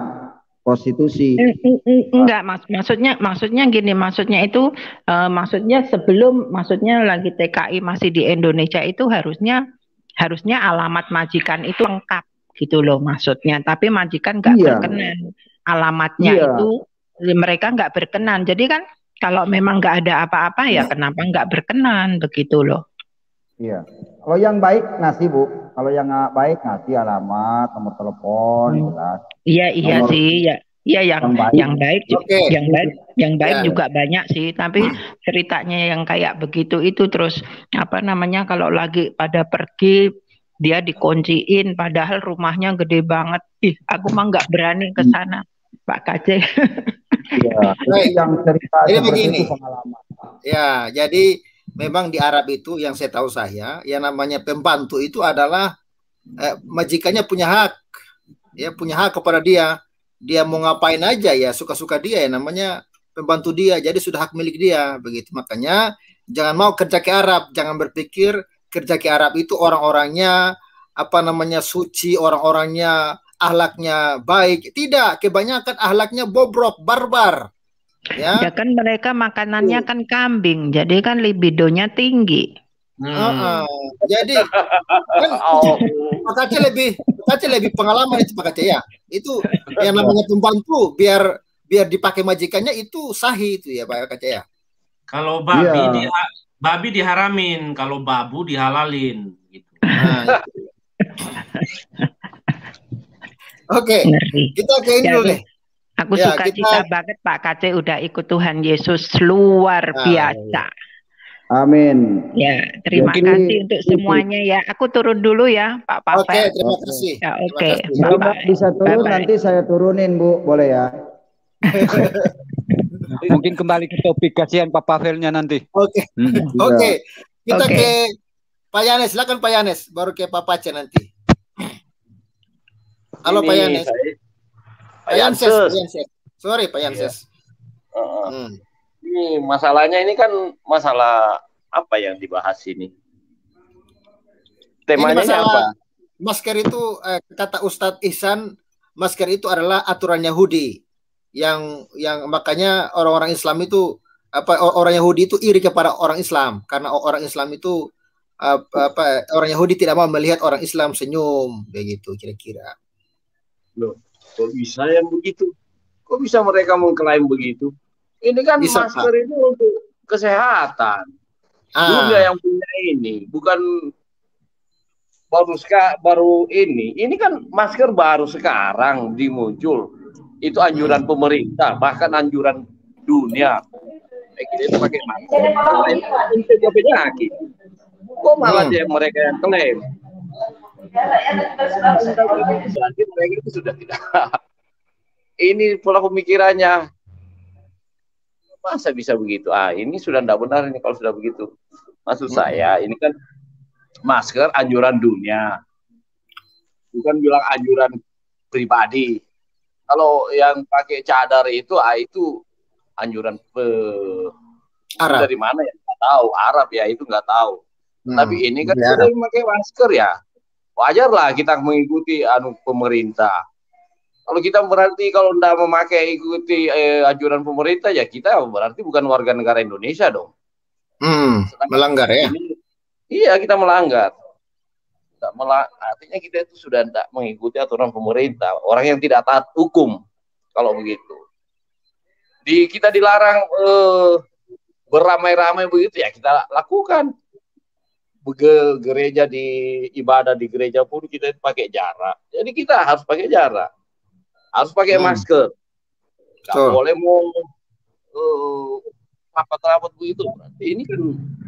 prostitusi. Enggak, maksudnya gini, maksudnya itu maksudnya sebelum, maksudnya lagi TKI masih di Indonesia itu harusnya alamat majikan itu lengkap gitu loh maksudnya, tapi majikan nggak berkenan, alamatnya itu mereka nggak berkenan. Jadi kan kalau memang nggak ada apa-apa ya kenapa nggak berkenan begitu loh. Iya, kalau yang baik ngasih Bu, kalau yang nggak baik ngasih alamat, nomor telepon, jelas. Iya sih, ya. Iya yang baik juga banyak sih, tapi ceritanya yang kayak begitu itu terus apa namanya, kalau lagi pada pergi dia dikunciin padahal rumahnya gede banget. Ih, aku mah nggak berani ke sana, Pak KC. Iya, yang cerita seperti itu pengalaman. Ya, jadi memang di Arab itu yang saya tahu yang namanya pembantu itu adalah majikannya punya hak, ya punya hak kepada dia mau ngapain aja ya suka-suka dia, ya namanya pembantu dia, jadi sudah hak milik dia begitu. Makanya jangan mau kerja ke Arab, jangan berpikir kerja ke Arab itu orang-orangnya apa namanya suci, orang-orangnya ahlaknya baik. Tidak, kebanyakan ahlaknya bobrok, barbar. Ya kan mereka makanannya kan kambing, jadi kan libidonya tinggi. Jadi kan Pak Kace lebih pengalaman itu Pak Kace ya. Itu yang namanya pembantu biar dipakai majikannya itu sahih itu ya Pak Kace ya. Kalau babi diharamin, kalau babu dihalalin gitu. Oke, kita ke ini dulu deh. Aku suka cita banget Pak KC udah ikut Tuhan Yesus, luar biasa. Amin. Ya, terima kasih untuk semuanya ya. Aku turun dulu ya, Pak Pavel. Oke, terima kasih. Ya, oke. Kalau bisa turun nanti saya turunin, Bu. Boleh ya? Mungkin kembali ke topik, kasihan Pak Pavelnya nanti. Oke. Oke. Kita ke Pak Yanes, silakan Pak Yanes, baru ke Pak Pace nanti. Halo Pak Yanes. Pak Yanses. Sorry Pak Yanses. Ini masalahnya ini kan masalah apa yang dibahas ini? Temanya apa? Masker itu kata Ustadz Ihsan, masker itu adalah aturan Yahudi yang makanya orang-orang Islam itu orang Yahudi itu iri kepada orang Islam karena orang Islam itu orang Yahudi tidak mau melihat orang Islam senyum begitu kira-kira. Loh, kok bisa yang begitu? Kok bisa mereka mengklaim begitu? Ini kan bisa, masker itu untuk kesehatan. Dunia yang punya ini, bukan baru ini. Ini kan masker baru sekarang dimuncul. Itu anjuran pemerintah, bahkan anjuran dunia. Kita itu pakai masker. Itu penyakit. Kok malah mereka yang klaim? Mereka itu sudah tidak. Ini pola pemikirannya. Masa bisa begitu? Ini sudah tidak benar ini kalau sudah begitu. Maksud saya, ini kan masker anjuran dunia. Bukan bilang anjuran pribadi. Kalau yang pakai cadar itu anjuran Arab. Dari mana ya? Nggak tahu. Arab ya, itu nggak tahu. Tapi ini kan sudah memakai masker ya. Wajarlah kita mengikuti pemerintah. Kalau kita berarti kalau tidak memakai ikuti anjuran pemerintah ya kita berarti bukan warga negara Indonesia dong. Melanggar ya? Iya, kita melanggar. Artinya kita itu sudah tidak mengikuti aturan pemerintah. Orang yang tidak taat hukum kalau begitu. Kita dilarang beramai-ramai begitu ya kita lakukan. Gereja ibadah di gereja pun kita pakai jarak. Jadi kita harus pakai jarak. Harus pakai masker. Nggak boleh mau rapat-rapat begitu. Ini kan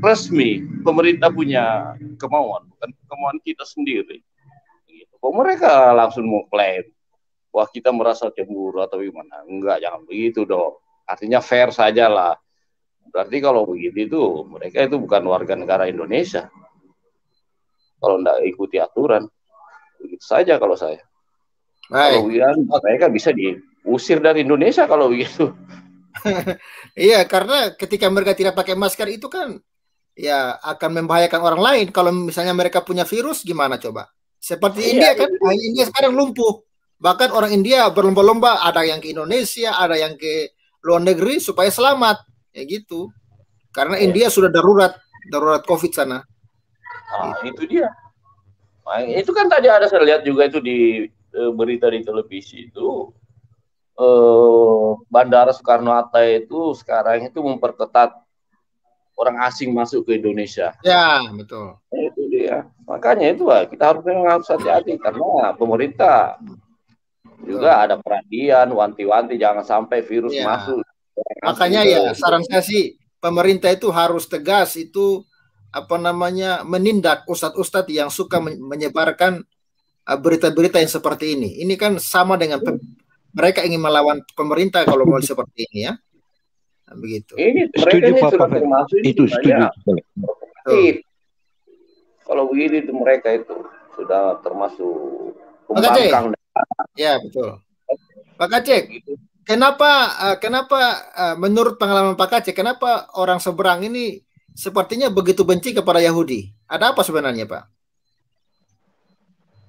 resmi. Pemerintah punya kemauan, bukan kemauan kita sendiri. Gitu. Kok mereka langsung mau klaim, wah kita merasa cemburu atau gimana? Enggak, jangan begitu dong. Artinya fair saja lah. Berarti kalau begitu itu mereka itu bukan warga negara Indonesia. Kalau tidak ikuti aturan, begitu saja kalau saya. Kalau begitu, mereka bisa diusir dari Indonesia kalau begitu. Iya, karena ketika mereka tidak pakai masker itu kan ya akan membahayakan orang lain. Kalau misalnya mereka punya virus, gimana coba? Seperti India kan, India sekarang lumpuh. Bahkan orang India berlomba-lomba, ada yang ke Indonesia, ada yang ke luar negeri supaya selamat, ya gitu. Karena India sudah darurat COVID sana. Itu dia. Nah, itu kan tadi ada saya lihat juga itu di berita di televisi itu Bandara Soekarno-Hatta itu sekarang itu memperketat orang asing masuk ke Indonesia. Ya, betul. Itu dia. Makanya itu kita harus hati-hati karena pemerintah juga ada perhatian, wanti-wanti jangan sampai virus masuk. Makanya ya saran saya sih pemerintah itu harus tegas itu menindak ustadz-ustadz yang suka menyebarkan berita-berita yang seperti ini. Ini kan sama dengan mereka ingin melawan pemerintah kalau mau seperti ini ya. Nah, begitu. Ini mereka ini sudah termasuk itu setuju. Kalau begini itu mereka itu sudah termasuk pembangkang. Ya, betul. Pak Kacek, kenapa menurut pengalaman Pak Kacek, kenapa orang seberang ini sepertinya begitu benci kepada Yahudi? Ada apa sebenarnya, Pak?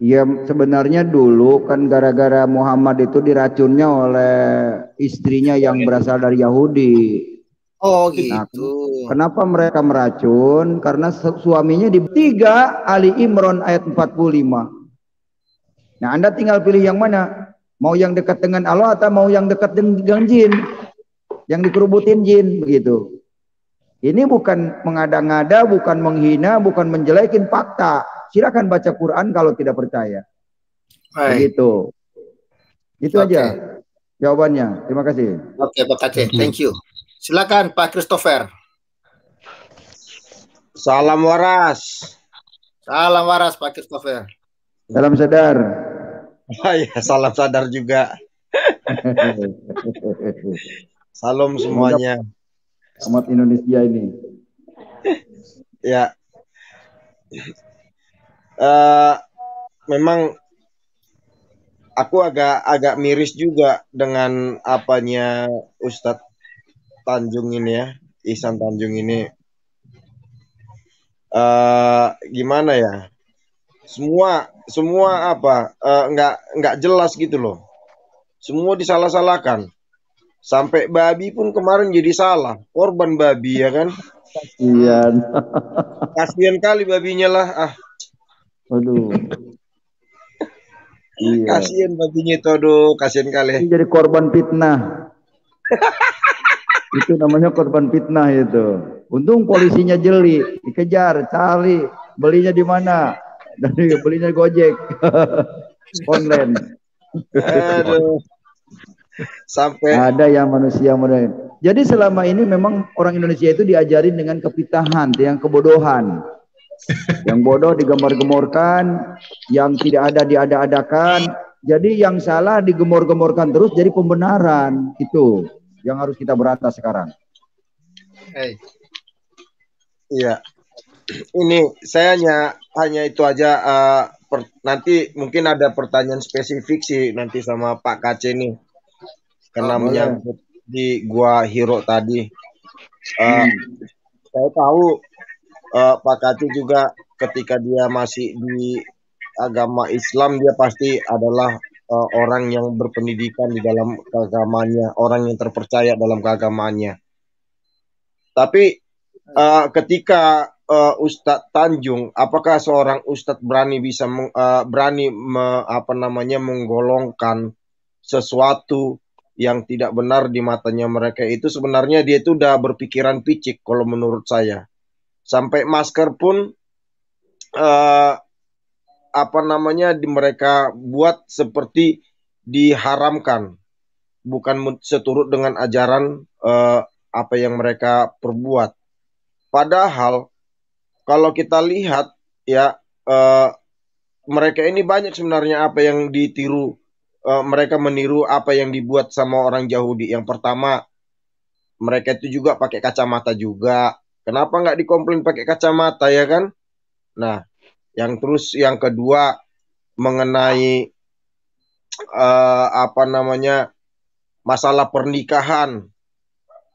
Ya sebenarnya dulu kan gara-gara Muhammad itu diracunnya oleh istrinya yang berasal dari Yahudi. Oh gitu. Nah, kenapa mereka meracun? Karena suaminya di 3 Ali Imran ayat 45. Nah Anda tinggal pilih yang mana. Mau yang dekat dengan Allah atau mau yang dekat dengan jin. Yang dikerubutin jin begitu. Ini bukan mengada-ngada, bukan menghina, bukan menjelekin fakta. Silakan baca Quran kalau tidak percaya. Begitu. Itu aja jawabannya. Terima kasih. Oke, Pak Kacek. Thank you. Silakan Pak Christopher. Salam waras. Salam waras Pak Christopher. Salam sadar. Oh ya, salam sadar juga. Salam semuanya. Umat Indonesia ini. Ya. Memang aku agak miris juga dengan apanya Ustadz Tanjung ini ya, Ihsan Tanjung ini. Gimana ya? Semua apa? Nggak jelas gitu loh. Semua disalah-salahkan. Sampai babi pun kemarin jadi salah, korban babi ya kan? Kasian. Kasian kali babinya lah. Aduh. Iya. Kasian babinya itu, aduh, kasian kali. Ini jadi korban fitnah. Itu namanya korban fitnah itu. Untung polisinya jeli, dikejar, cari, belinya di mana? Dari belinya Gojek. Online. Aduh. Sampai ada yang manusia modern. Jadi selama ini memang orang Indonesia itu diajarin dengan kefitahan, dengan kebodohan. Yang bodoh digemor-gemorkan, yang tidak ada diada-adakan. Jadi yang salah digemor-gemorkan terus jadi pembenaran. Itu yang harus kita berantas sekarang. Iya. Ini saya hanya itu aja nanti mungkin ada pertanyaan spesifik sih nanti sama Pak KC nih, karena menyangkut di Gua Hiro tadi. Saya tahu Pak KC juga ketika dia masih di agama Islam, dia pasti adalah orang yang berpendidikan di dalam keagamaannya, orang yang terpercaya dalam keagamaannya. Tapi ketika Ustadz Tanjung, apakah seorang Ustadz berani bisa menggolongkan sesuatu yang tidak benar di matanya mereka itu? Sebenarnya dia itu udah berpikiran picik kalau menurut saya. Sampai masker pun mereka buat seperti diharamkan, bukan seturut dengan ajaran apa yang mereka perbuat. Padahal kalau kita lihat ya, mereka ini banyak sebenarnya apa yang ditiru, mereka meniru apa yang dibuat sama orang Yahudi. Yang pertama, mereka itu juga pakai kacamata juga. Kenapa nggak dikomplain pakai kacamata, ya kan? Nah, yang kedua mengenai masalah pernikahan.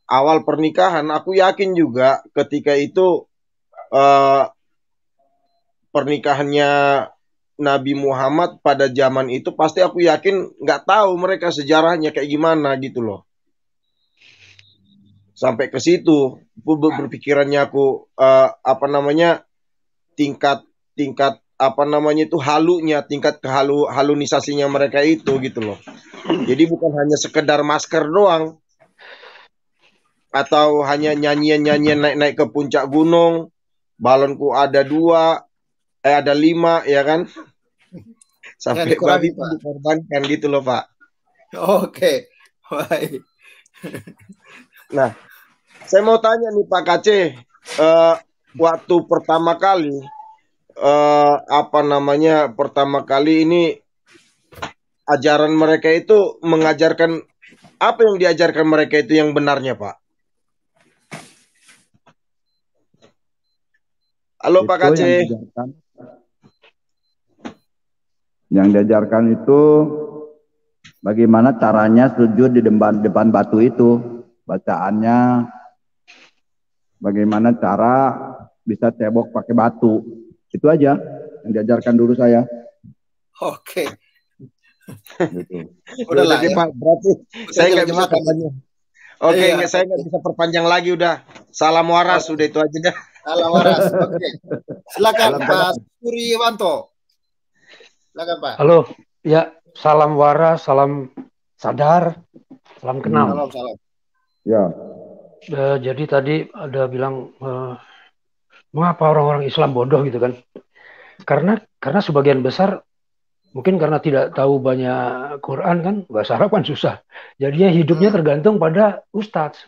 Awal pernikahan, aku yakin juga ketika itu pernikahannya Nabi Muhammad pada zaman itu, pasti aku yakin nggak tahu mereka sejarahnya kayak gimana gitu loh. Sampai ke situ berpikirannya aku tingkat halunisasinya mereka itu gitu loh. Jadi bukan hanya sekedar masker doang, atau hanya nyanyian naik ke puncak gunung, balonku ada 5, ya kan? Sampai babi dikorbankan gitu loh, Pak. Oke, baik. Nah, saya mau tanya nih Pak KC, waktu pertama kali ini ajaran mereka itu mengajarkan apa yang diajarkan mereka itu yang benarnya, Pak? Halo Pak KC. Yang diajarkan itu bagaimana caranya sujud di depan batu itu, bacaannya, bagaimana cara bisa cebok pakai batu. Itu aja yang diajarkan dulu saya. Oke. Gitu. Udah ya. Pak, berarti saya nggak bisa perpanjang. Oke, saya nggak bisa perpanjang lagi udah. Salam waras, udah itu aja dah. Salam waras. Oke. Silakan Pak Suryawanto. Silakan Pak. Halo, ya salam waras, salam sadar, salam kenal. Salam. Ya. Jadi tadi ada bilang mengapa orang-orang Islam bodoh gitu kan? Karena sebagian besar mungkin karena tidak tahu banyak Quran kan, bahasa Arab kan susah. Jadinya hidupnya tergantung pada ustadz,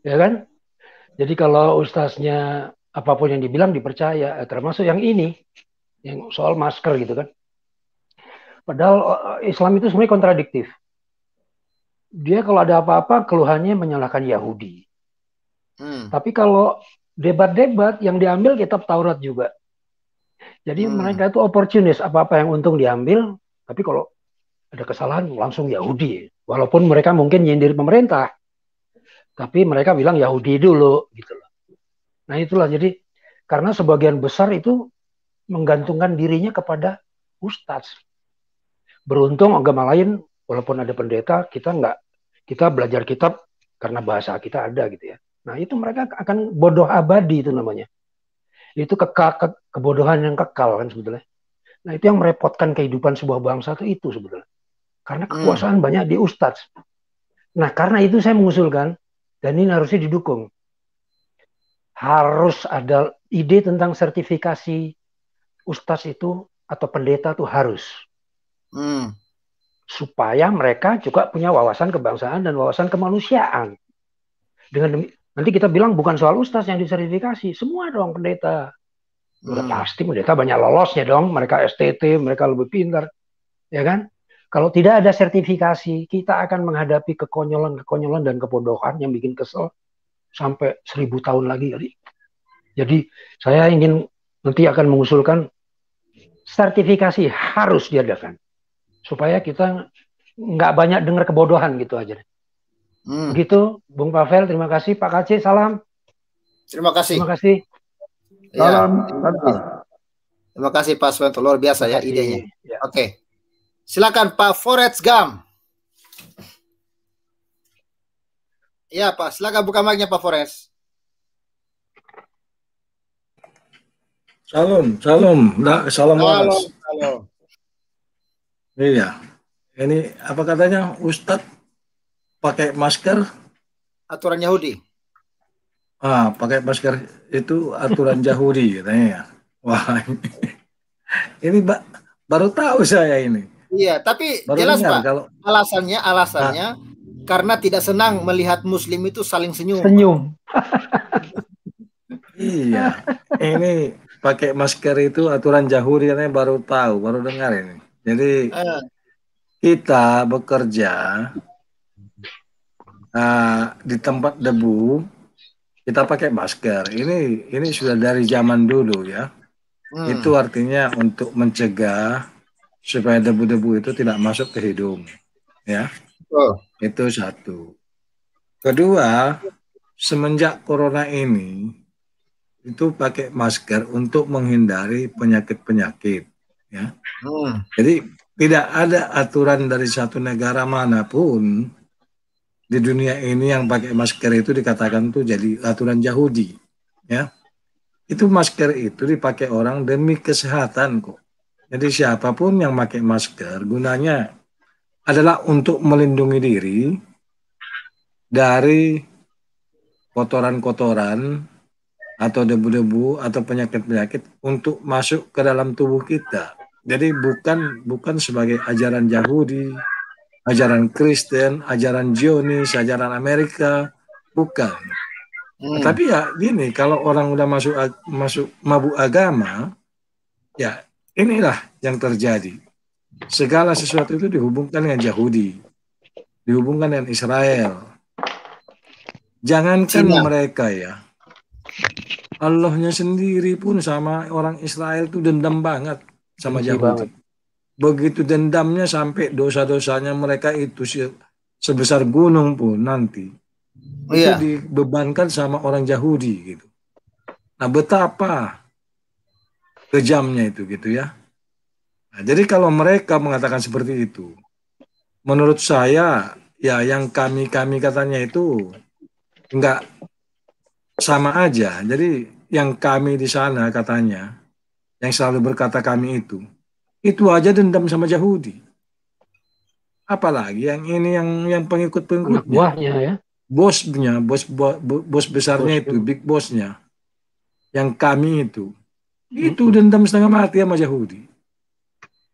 ya kan? Jadi kalau ustadznya apapun yang dibilang dipercaya, termasuk yang ini, yang soal masker gitu kan. Padahal Islam itu sebenarnya kontradiktif. Dia kalau ada apa-apa keluhannya menyalahkan Yahudi. Tapi kalau debat-debat yang diambil kitab Taurat juga. Jadi mereka itu oportunis, apa-apa yang untung diambil, tapi kalau ada kesalahan langsung Yahudi. Walaupun mereka mungkin nyindir pemerintah, tapi mereka bilang Yahudi dulu gitu loh. Nah itulah, jadi karena sebagian besar itu menggantungkan dirinya kepada ustadz. Beruntung agama lain, walaupun ada pendeta, kita belajar kitab karena bahasa kita ada gitu ya. Nah itu mereka akan bodoh abadi itu namanya. Itu kebodohan yang kekal kan sebetulnya. Nah itu yang merepotkan kehidupan sebuah bangsa itu sebetulnya. Karena kekuasaan banyak di ustadz. Nah karena itu saya mengusulkan, dan ini harusnya didukung, harus ada ide tentang sertifikasi ustadz itu atau pendeta itu harus. Supaya mereka juga punya wawasan kebangsaan dan wawasan kemanusiaan. Nanti kita bilang bukan soal ustadz yang disertifikasi, semua dong pendeta. Udah pasti pendeta banyak lolosnya dong, mereka STT, mereka lebih pintar, ya kan? Kalau tidak ada sertifikasi, kita akan menghadapi kekonyolan dan kebodohan yang bikin kesel sampai 1000 tahun lagi kali. Jadi saya ingin nanti akan mengusulkan sertifikasi harus diadakan supaya kita nggak banyak dengar kebodohan gitu aja. Begitu, Bung Pavel. Terima kasih, Pak Kace. Salam. Terima kasih. Terima kasih. Salam. Terima kasih Pak Swanto, luar biasa ya idenya. Ya. Oke, silakan Pak Forrest Gump. Ya Pak, silakan buka mic-nya Pak Forrest. Salam. Iya, ini apa katanya Ustadz pakai masker? Aturan Yahudi. Pakai masker itu aturan Yahudi katanya. Wah, ini baru tahu saya ini. Iya, tapi baru jelas Pak. Kalau alasannya karena tidak senang melihat Muslim itu saling senyum. Iya, ini pakai masker itu aturan Yahudi katanya, baru tahu, baru dengar ini. Jadi kita bekerja di tempat debu, kita pakai masker. Ini sudah dari zaman dulu ya. Itu artinya untuk mencegah supaya debu-debu itu tidak masuk ke hidung, ya. Itu satu. Kedua, semenjak corona ini itu pakai masker untuk menghindari penyakit-penyakit, ya. Jadi tidak ada aturan dari satu negara manapun di dunia ini yang pakai masker itu dikatakan tuh jadi aturan Yahudi, ya. Itu masker itu dipakai orang demi kesehatan kok. Jadi siapapun yang pakai masker gunanya adalah untuk melindungi diri dari kotoran-kotoran atau debu-debu atau penyakit-penyakit untuk masuk ke dalam tubuh kita. Jadi bukan sebagai ajaran Yahudi, ajaran Kristen, ajaran Zionis, ajaran Amerika, bukan. Tapi ya gini, kalau orang udah masuk mabuk agama, ya inilah yang terjadi. Segala sesuatu itu dihubungkan dengan Yahudi, dihubungkan dengan Israel. Jangankan mereka ya, Allahnya sendiri pun sama orang Israel itu dendam banget sama Yahudi. Begitu dendamnya sampai dosa-dosanya mereka itu sebesar gunung pun nanti itu dibebankan sama orang Yahudi gitu. Nah, betapa kejamnya itu gitu ya. Nah, jadi kalau mereka mengatakan seperti itu, menurut saya ya yang kami katanya itu enggak sama aja. Jadi yang kami di sana katanya, yang selalu berkata kami itu aja dendam sama Yahudi. Apalagi yang ini yang pengikut-pengikutnya. Buahnya ya. Bos besarnya itu, big bossnya. Yang kami itu dendam setengah mati sama Yahudi.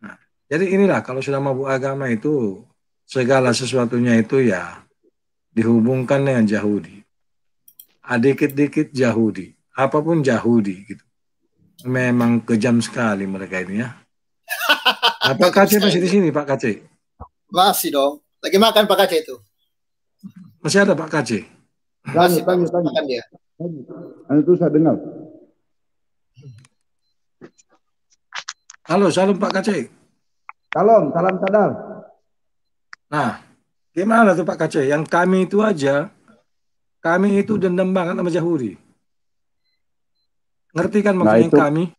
Nah, jadi inilah kalau sudah mabuk agama itu segala sesuatunya itu ya dihubungkan dengan Yahudi. Dikit-dikit Yahudi, apapun Yahudi gitu. Memang kejam sekali mereka ini ya. Pak Kace masih di sini, Pak Kace? Masih dong. Lagi makan Pak Kace itu. Masih ada Pak Kace? Masih makan dia. Itu saya dengar. Halo, salam Pak Kace. Salam sadar. Nah, gimana tuh Pak Kace? Yang kami itu aja, kami itu dendam banget sama Yahudi. Ngerti kan maksudnya kami?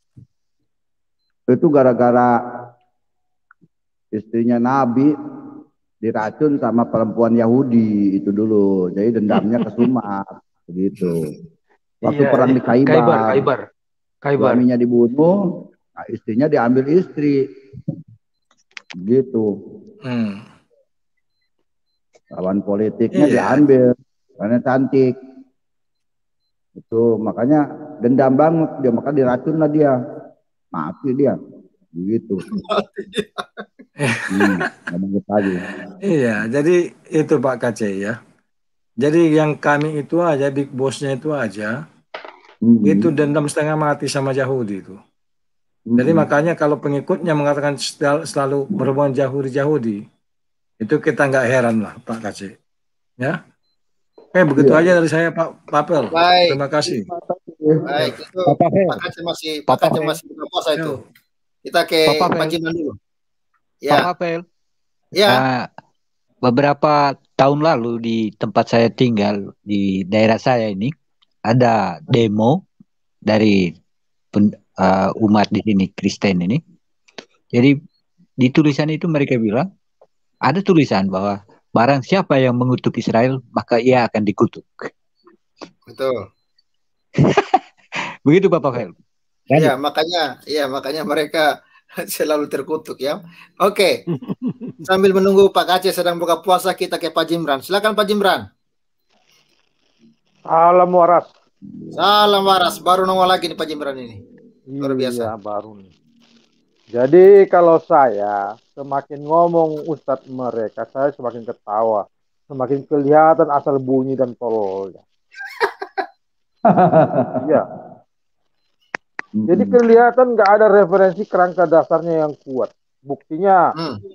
Itu gara-gara istrinya Nabi diracun sama perempuan Yahudi itu dulu. Jadi dendamnya ke Sumat begitu. Waktu perang di Khaybar. Suaminya dibunuh, nah istrinya diambil istri. Gitu. Lawan politiknya diambil karena cantik. Itu makanya dendam banget dia, maka diracun lah dia. Mati dia. Begitu. Iya, jadi itu Pak Kace ya. Jadi yang kami itu aja, big bossnya itu aja, itu dendam setengah mati sama Yahudi itu. Jadi makanya kalau pengikutnya mengatakan selalu berhubungan Yahudi, itu kita nggak heran lah Pak Kace. Ya. Oke, begitu aja dari saya Pak Papel. Terima kasih. Baik, itu Pak Kace masih buka puasa itu. Kita ke Pak Jiman dulu. Ya. Pak Papel. Ya. Beberapa tahun lalu di tempat saya tinggal di daerah saya ini ada demo dari umat di sini Kristen ini. Jadi di tulisan itu mereka bilang ada tulisan bahwa barang siapa yang mengutuk Israel maka ia akan dikutuk. Betul. Begitu Pak Pavel. Iya, makanya mereka selalu terkutuk ya. Oke. Sambil menunggu Pak Aceh sedang buka puasa, kita ke Pak Jimran. Silakan Pak Jimran. Salam waras. Salam waras. Baru nongol lagi nih Pak Jimran ini. Luar biasa. Iya, baru nih. Jadi kalau saya semakin ngomong Ustadz mereka, saya semakin ketawa. Semakin kelihatan asal bunyi dan tololnya. Iya. Jadi kelihatan nggak ada referensi kerangka dasarnya yang kuat. Buktinya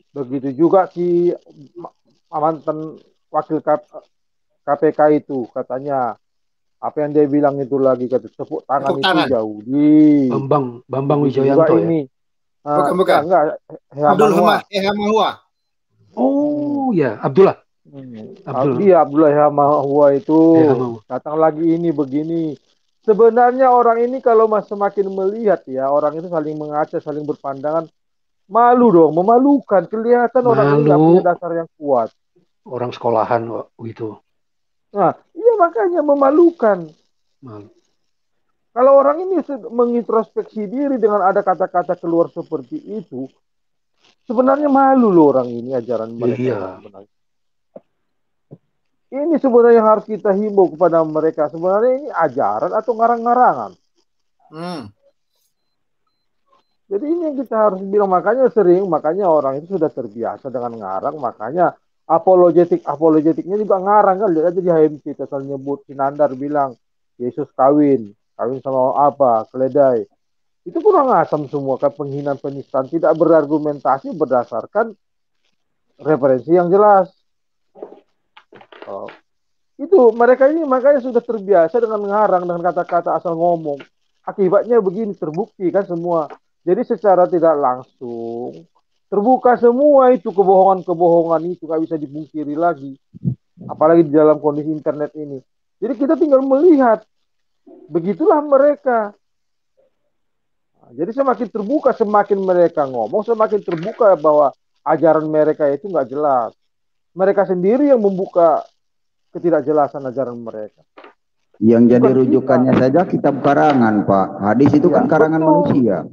begitu juga si mantan wakil KPK itu katanya apa yang dia bilang itu lagi kata tepuk tangan itu jauh di Bambang Wijoyanto ini. Bukan. Enggak. Abdul Hamahua. Oh ya, Abdullah. Abdullah Hamahua itu datang lagi ini begini. Sebenarnya orang ini kalau semakin melihat ya, orang itu saling mengaca, saling berpandangan, malu dong, memalukan. Kelihatan orang ini nggak punya dasar yang kuat. Orang sekolahan itu. Nah, iya makanya memalukan. Kalau orang ini mengintrospeksi diri dengan ada kata-kata keluar seperti itu, sebenarnya malu loh orang ini ajaran mereka. Iya. Ini sebenarnya yang harus kita himbau kepada mereka. Sebenarnya ini ajaran atau ngarang-ngarangan. Jadi ini yang kita harus bilang. Makanya orang itu sudah terbiasa dengan ngarang. Makanya apologetiknya juga ngarang kan. Lihat aja di HMC kita selalu nyebut Sinandar bilang Yesus kawin sama apa, keledai. Itu kurang asam semua kan, penghinaan penistaan, tidak berargumentasi berdasarkan referensi yang jelas. Itu mereka ini makanya sudah terbiasa dengan ngarang, dengan kata-kata asal ngomong. Akibatnya begini, terbukti kan semua. Jadi secara tidak langsung terbuka semua itu kebohongan itu nggak bisa dipungkiri lagi. Apalagi di dalam kondisi internet ini. Jadi kita tinggal melihat. Begitulah mereka. Jadi semakin terbuka, semakin mereka ngomong, semakin terbuka bahwa ajaran mereka itu nggak jelas. Mereka sendiri yang membuka ketidakjelasan ajaran mereka. Yang jadi rujukannya saja kitab karangan, Pak. Hadis itu kan karangan manusia.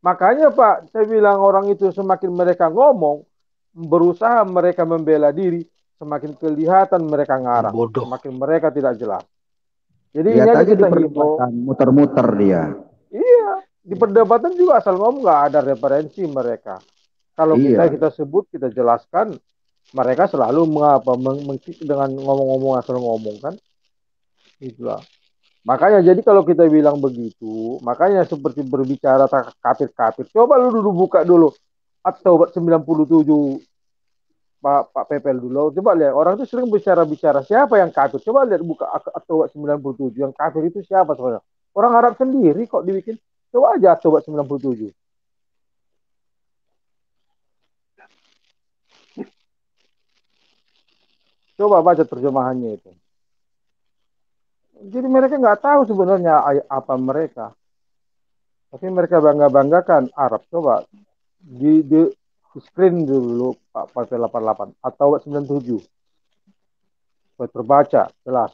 Makanya Pak, saya bilang orang itu semakin mereka ngomong, berusaha mereka membela diri, semakin kelihatan mereka ngarang. Bodoh. Semakin mereka tidak jelas. Jadi ini aja kita himbau. Muter-muter dia. Iya, di perdebatan juga asal ngomong nggak ada referensi mereka. Kalau kita sebut, kita jelaskan, mereka selalu mengkritik dengan ngomong-ngomong asal ngomong kan. Itulah. Makanya jadi kalau kita bilang begitu, makanya seperti berbicara kafir-kafir. Coba lu dulu buka dulu At-Taubat 97 Pak Pepel dulu. Coba lihat, orang itu sering bicara siapa yang kafir. Coba lihat buka At-Taubat 97, yang kafir itu siapa sebenarnya? Orang Arab sendiri kok dibikin. Coba aja At-Taubat 97. Coba baca terjemahannya itu. Jadi mereka nggak tahu sebenarnya apa mereka. Tapi mereka bangga-banggakan Arab. Coba di screen dulu Pak Pasal 88 atau 97. Supaya terbaca jelas.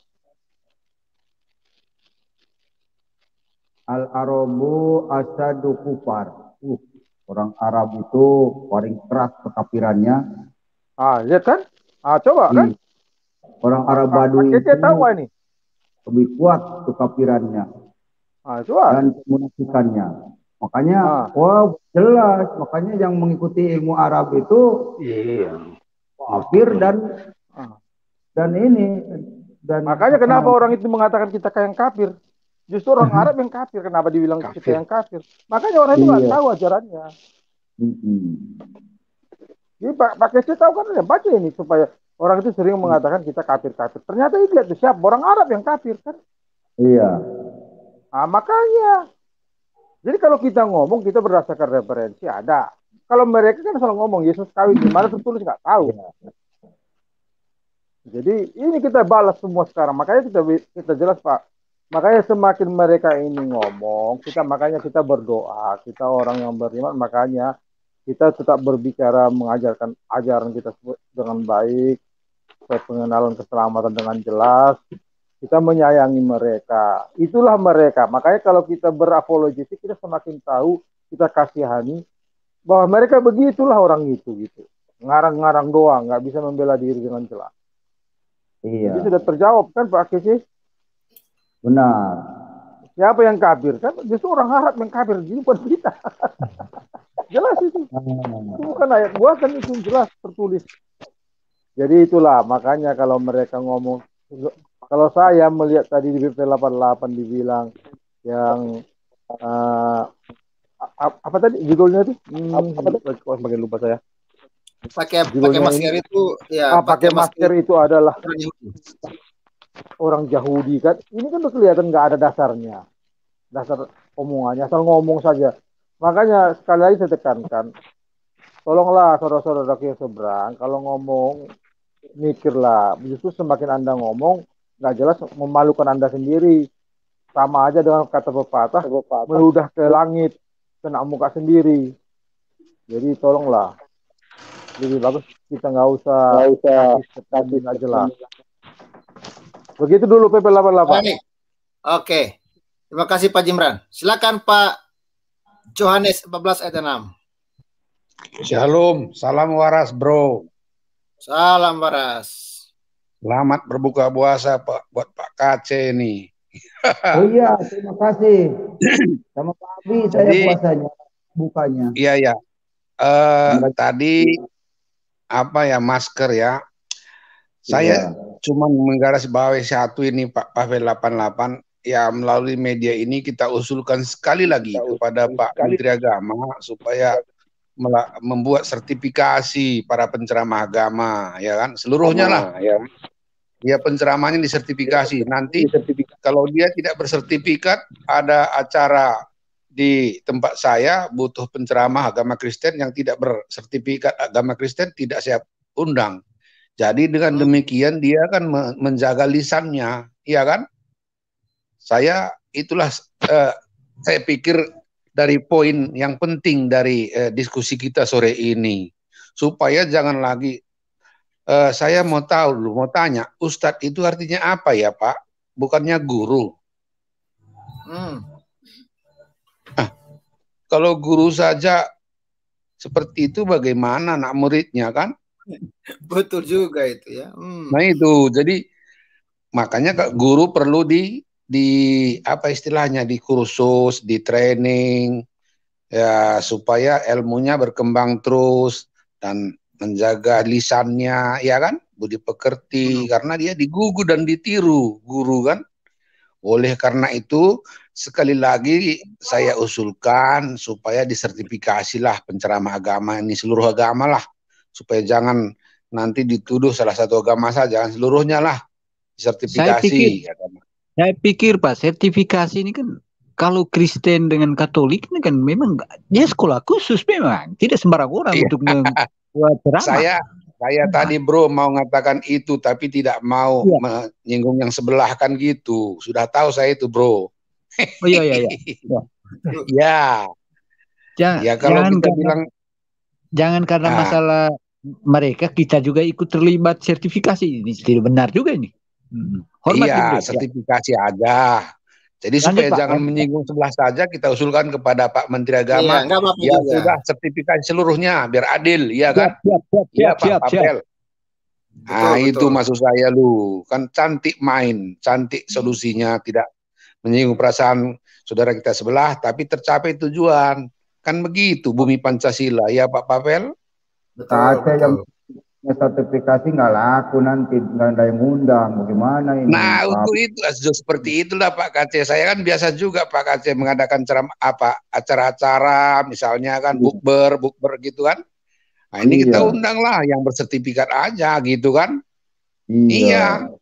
Al-Arabu asadu kufar. Orang Arab itu paling keras kekafirannya. Lihat kan? Coba kan? Orang Arab Badui itu tahu ini. Lebih kuat kekafirannya. Dan kemunafikannya. Makanya, jelas. Makanya yang mengikuti ilmu Arab itu kafir dan ini. Dan makanya kenapa orang itu mengatakan kita kayak yang kafir? Justru orang Arab yang kafir. Kenapa dibilang kita yang kafir? Makanya orang itu nggak tahu ajarannya. Jadi Pak Kece tahu kan, baca ini supaya orang itu sering mengatakan kita kafir-kafir. Ternyata itu lihat siapa orang Arab yang kafir kan? Iya. Makanya Jadi kalau kita ngomong, kita berdasarkan referensi ada. Kalau mereka kan selalu ngomong Yesus kawin, di mana tertulis nggak tahu. Jadi ini kita balas semua sekarang. Makanya kita jelas Pak. Makanya semakin mereka ini ngomong, makanya kita berdoa. Kita orang yang beriman, makanya kita tetap berbicara, mengajarkan ajaran kita dengan baik, pengenalan keselamatan dengan jelas. Kita menyayangi mereka. Itulah mereka. Makanya kalau kita berapologetik, kita semakin tahu, kita kasihani bahwa mereka begitulah orang itu gitu. Ngarang-ngarang doang, nggak bisa membela diri dengan jelas. Iya. Jadi sudah terjawab kan Pak Kisi? Benar. Siapa yang kafir? Kan justru orang Arab yang kafir, jadi bukan kita. Jelas itu. Itu bukan ayat buatan, itu jelas tertulis. Jadi itulah, makanya kalau mereka ngomong, kalau saya melihat tadi di BP 88 dibilang yang apa tadi judulnya itu? Sebagai lupa saya. Pakai masker itu ya. Pakai masker itu adalah orang Yahudi kan. Ini kan udah kelihatan nggak ada dasarnya. Dasar omongannya asal ngomong saja. Makanya sekali lagi saya tekankan, tolonglah saudara-saudara yang seberang, kalau ngomong mikirlah. Justru semakin Anda ngomong nggak jelas, memalukan Anda sendiri. Sama aja dengan kata pepatah, meludah ke langit, kena muka sendiri. Jadi tolonglah, lebih bagus kita nggak usah kasih nggak jelas. Begitu dulu PP 88. Oke, terima kasih Pak Jimran. Silakan Pak Yohanes 14 ayat 6. Shalom, salam waras bro. Salam waras. Selamat berbuka puasa Pak, buat Pak KC nih. Oh iya, terima kasih. Sama Pak Abi saya puasanya, bukanya. Iya ya. Tadi apa ya, masker ya. Saya cuma menggarisbawahi satu ini Pak Pavel 88 ya, melalui media ini kita usulkan sekali lagi kepada Pak Menteri Agama supaya membuat sertifikasi para penceramah agama, ya kan, seluruhnya lah, ya penceramahnya disertifikasi. Nanti kalau dia tidak bersertifikat, ada acara di tempat saya butuh penceramah agama Kristen yang tidak bersertifikat agama Kristen, tidak saya undang. Jadi dengan demikian dia kan menjaga lisannya, ya kan? Itulah saya pikir dari poin yang penting dari diskusi kita sore ini, supaya jangan lagi saya mau tahu dulu, mau tanya, Ustadz itu artinya apa ya Pak? Bukannya guru. Kalau guru saja seperti itu, bagaimana anak muridnya kan? Betul juga itu ya. Nah itu, jadi makanya guru perlu di apa istilahnya, di kursus, di training ya, supaya ilmunya berkembang terus dan menjaga lisannya, ya kan, budi pekerti, karena dia digugu dan ditiru guru kan. Oleh karena itu sekali lagi saya usulkan supaya disertifikasilah penceramah agama ini, seluruh agama lah, supaya jangan nanti dituduh salah satu agama saja, jangan seluruhnya lah disertifikasi. Saya pikir Pak, sertifikasi ini kan kalau Kristen dengan Katolik ini kan memang dia sekolah khusus, memang tidak sembarang orang untuk membuat ceramah. Saya tadi bro mau mengatakan itu, tapi tidak mau menyinggung yang sebelah kan gitu. Sudah tahu saya itu bro. Oh iya. Ya kalau kita bilang jangan karena masalah mereka kita juga ikut terlibat sertifikasi, ini tidak benar juga ini. Hormat sertifikasi aja. Jadi supaya jangan menyinggung sebelah saja, kita usulkan kepada Pak Menteri Agama, sudah sertifikasi seluruhnya biar adil, ya kan? Siap. Nah itu maksud saya lu, kan cantik main, cantik solusinya, tidak menyinggung perasaan saudara kita sebelah, tapi tercapai tujuan, kan begitu bumi Pancasila, ya Pak Pavel? Betul. Sertifikasi nggak laku nanti, nggak ada yang undang, bagaimana ini? Nah untuk itu seperti itulah Pak KC. Saya kan biasa juga Pak KC mengadakan acara-acara, misalnya kan bukber gitu kan. Nah ini kita undang lah yang bersertifikat aja gitu kan. Iya.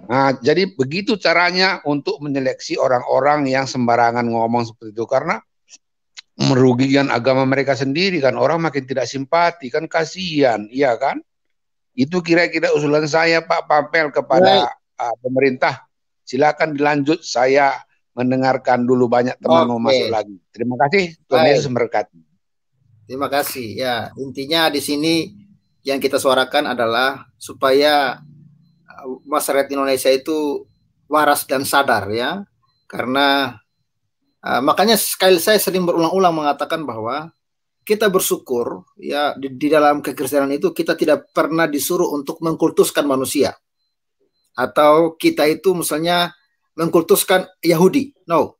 Nah jadi begitu caranya untuk menyeleksi orang-orang yang sembarangan ngomong seperti itu, karena merugikan agama mereka sendiri kan, orang makin tidak simpati kan, kasihan, iya kan? Itu kira-kira usulan saya Pak Papel kepada pemerintah. Silakan dilanjut, saya mendengarkan dulu, banyak teman mau masuk lagi. Terima kasih, Tuhan Yesus memberkati. Terima kasih. Ya, intinya di sini yang kita suarakan adalah supaya masyarakat Indonesia itu waras dan sadar ya, karena makanya sekali saya sering berulang-ulang mengatakan bahwa kita bersyukur ya di dalam kekristenan itu kita tidak pernah disuruh untuk mengkultuskan manusia atau kita itu misalnya mengkultuskan Yahudi. No,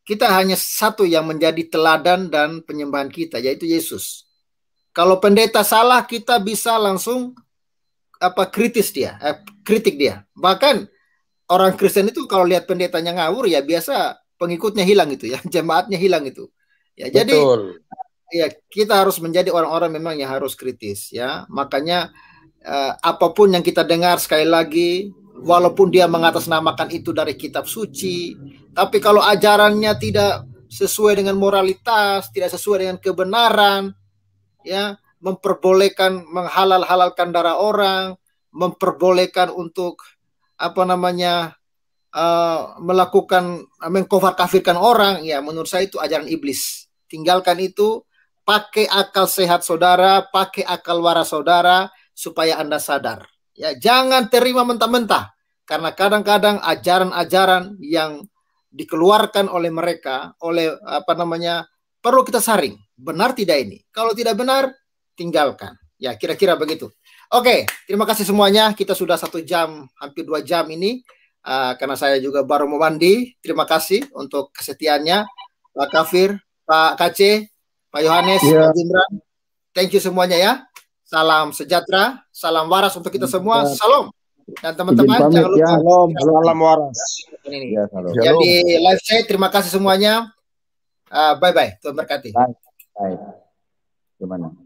kita hanya satu yang menjadi teladan dan penyembahan kita, yaitu Yesus. Kalau pendeta salah, kita bisa langsung kritik dia. Bahkan orang Kristen itu kalau lihat pendetanya ngawur ya biasa pengikutnya hilang itu ya, jemaatnya hilang itu. Ya, jadi ya kita harus menjadi orang-orang memang yang harus kritis ya. Makanya apapun yang kita dengar sekali lagi, walaupun dia mengatasnamakan itu dari kitab suci, tapi kalau ajarannya tidak sesuai dengan moralitas, tidak sesuai dengan kebenaran, ya, memperbolehkan menghalal-halalkan darah orang, memperbolehkan untuk melakukan mengkafir-kafirkan orang, ya menurut saya itu ajaran iblis. Tinggalkan itu, pakai akal sehat saudara, pakai akal waras saudara supaya Anda sadar. Ya, jangan terima mentah-mentah, karena kadang-kadang ajaran-ajaran yang dikeluarkan oleh mereka, oleh perlu kita saring. Benar tidak ini? Kalau tidak benar, tinggalkan. Ya, kira-kira begitu. Oke, terima kasih semuanya. Kita sudah 1 jam, hampir 2 jam ini. Karena saya juga baru mau mandi. Terima kasih untuk kesetiaannya, Pak Kafir, Pak KC, Pak Yohanes, Pak Jindran. Thank you semuanya ya. Salam sejahtera, salam waras untuk kita semua. Salam. Dan teman-teman jangan lupa salam waras. Ini. Ya, jadi live saya terima kasih semuanya. Bye bye. Tuhan berkati. Bye. Gimana?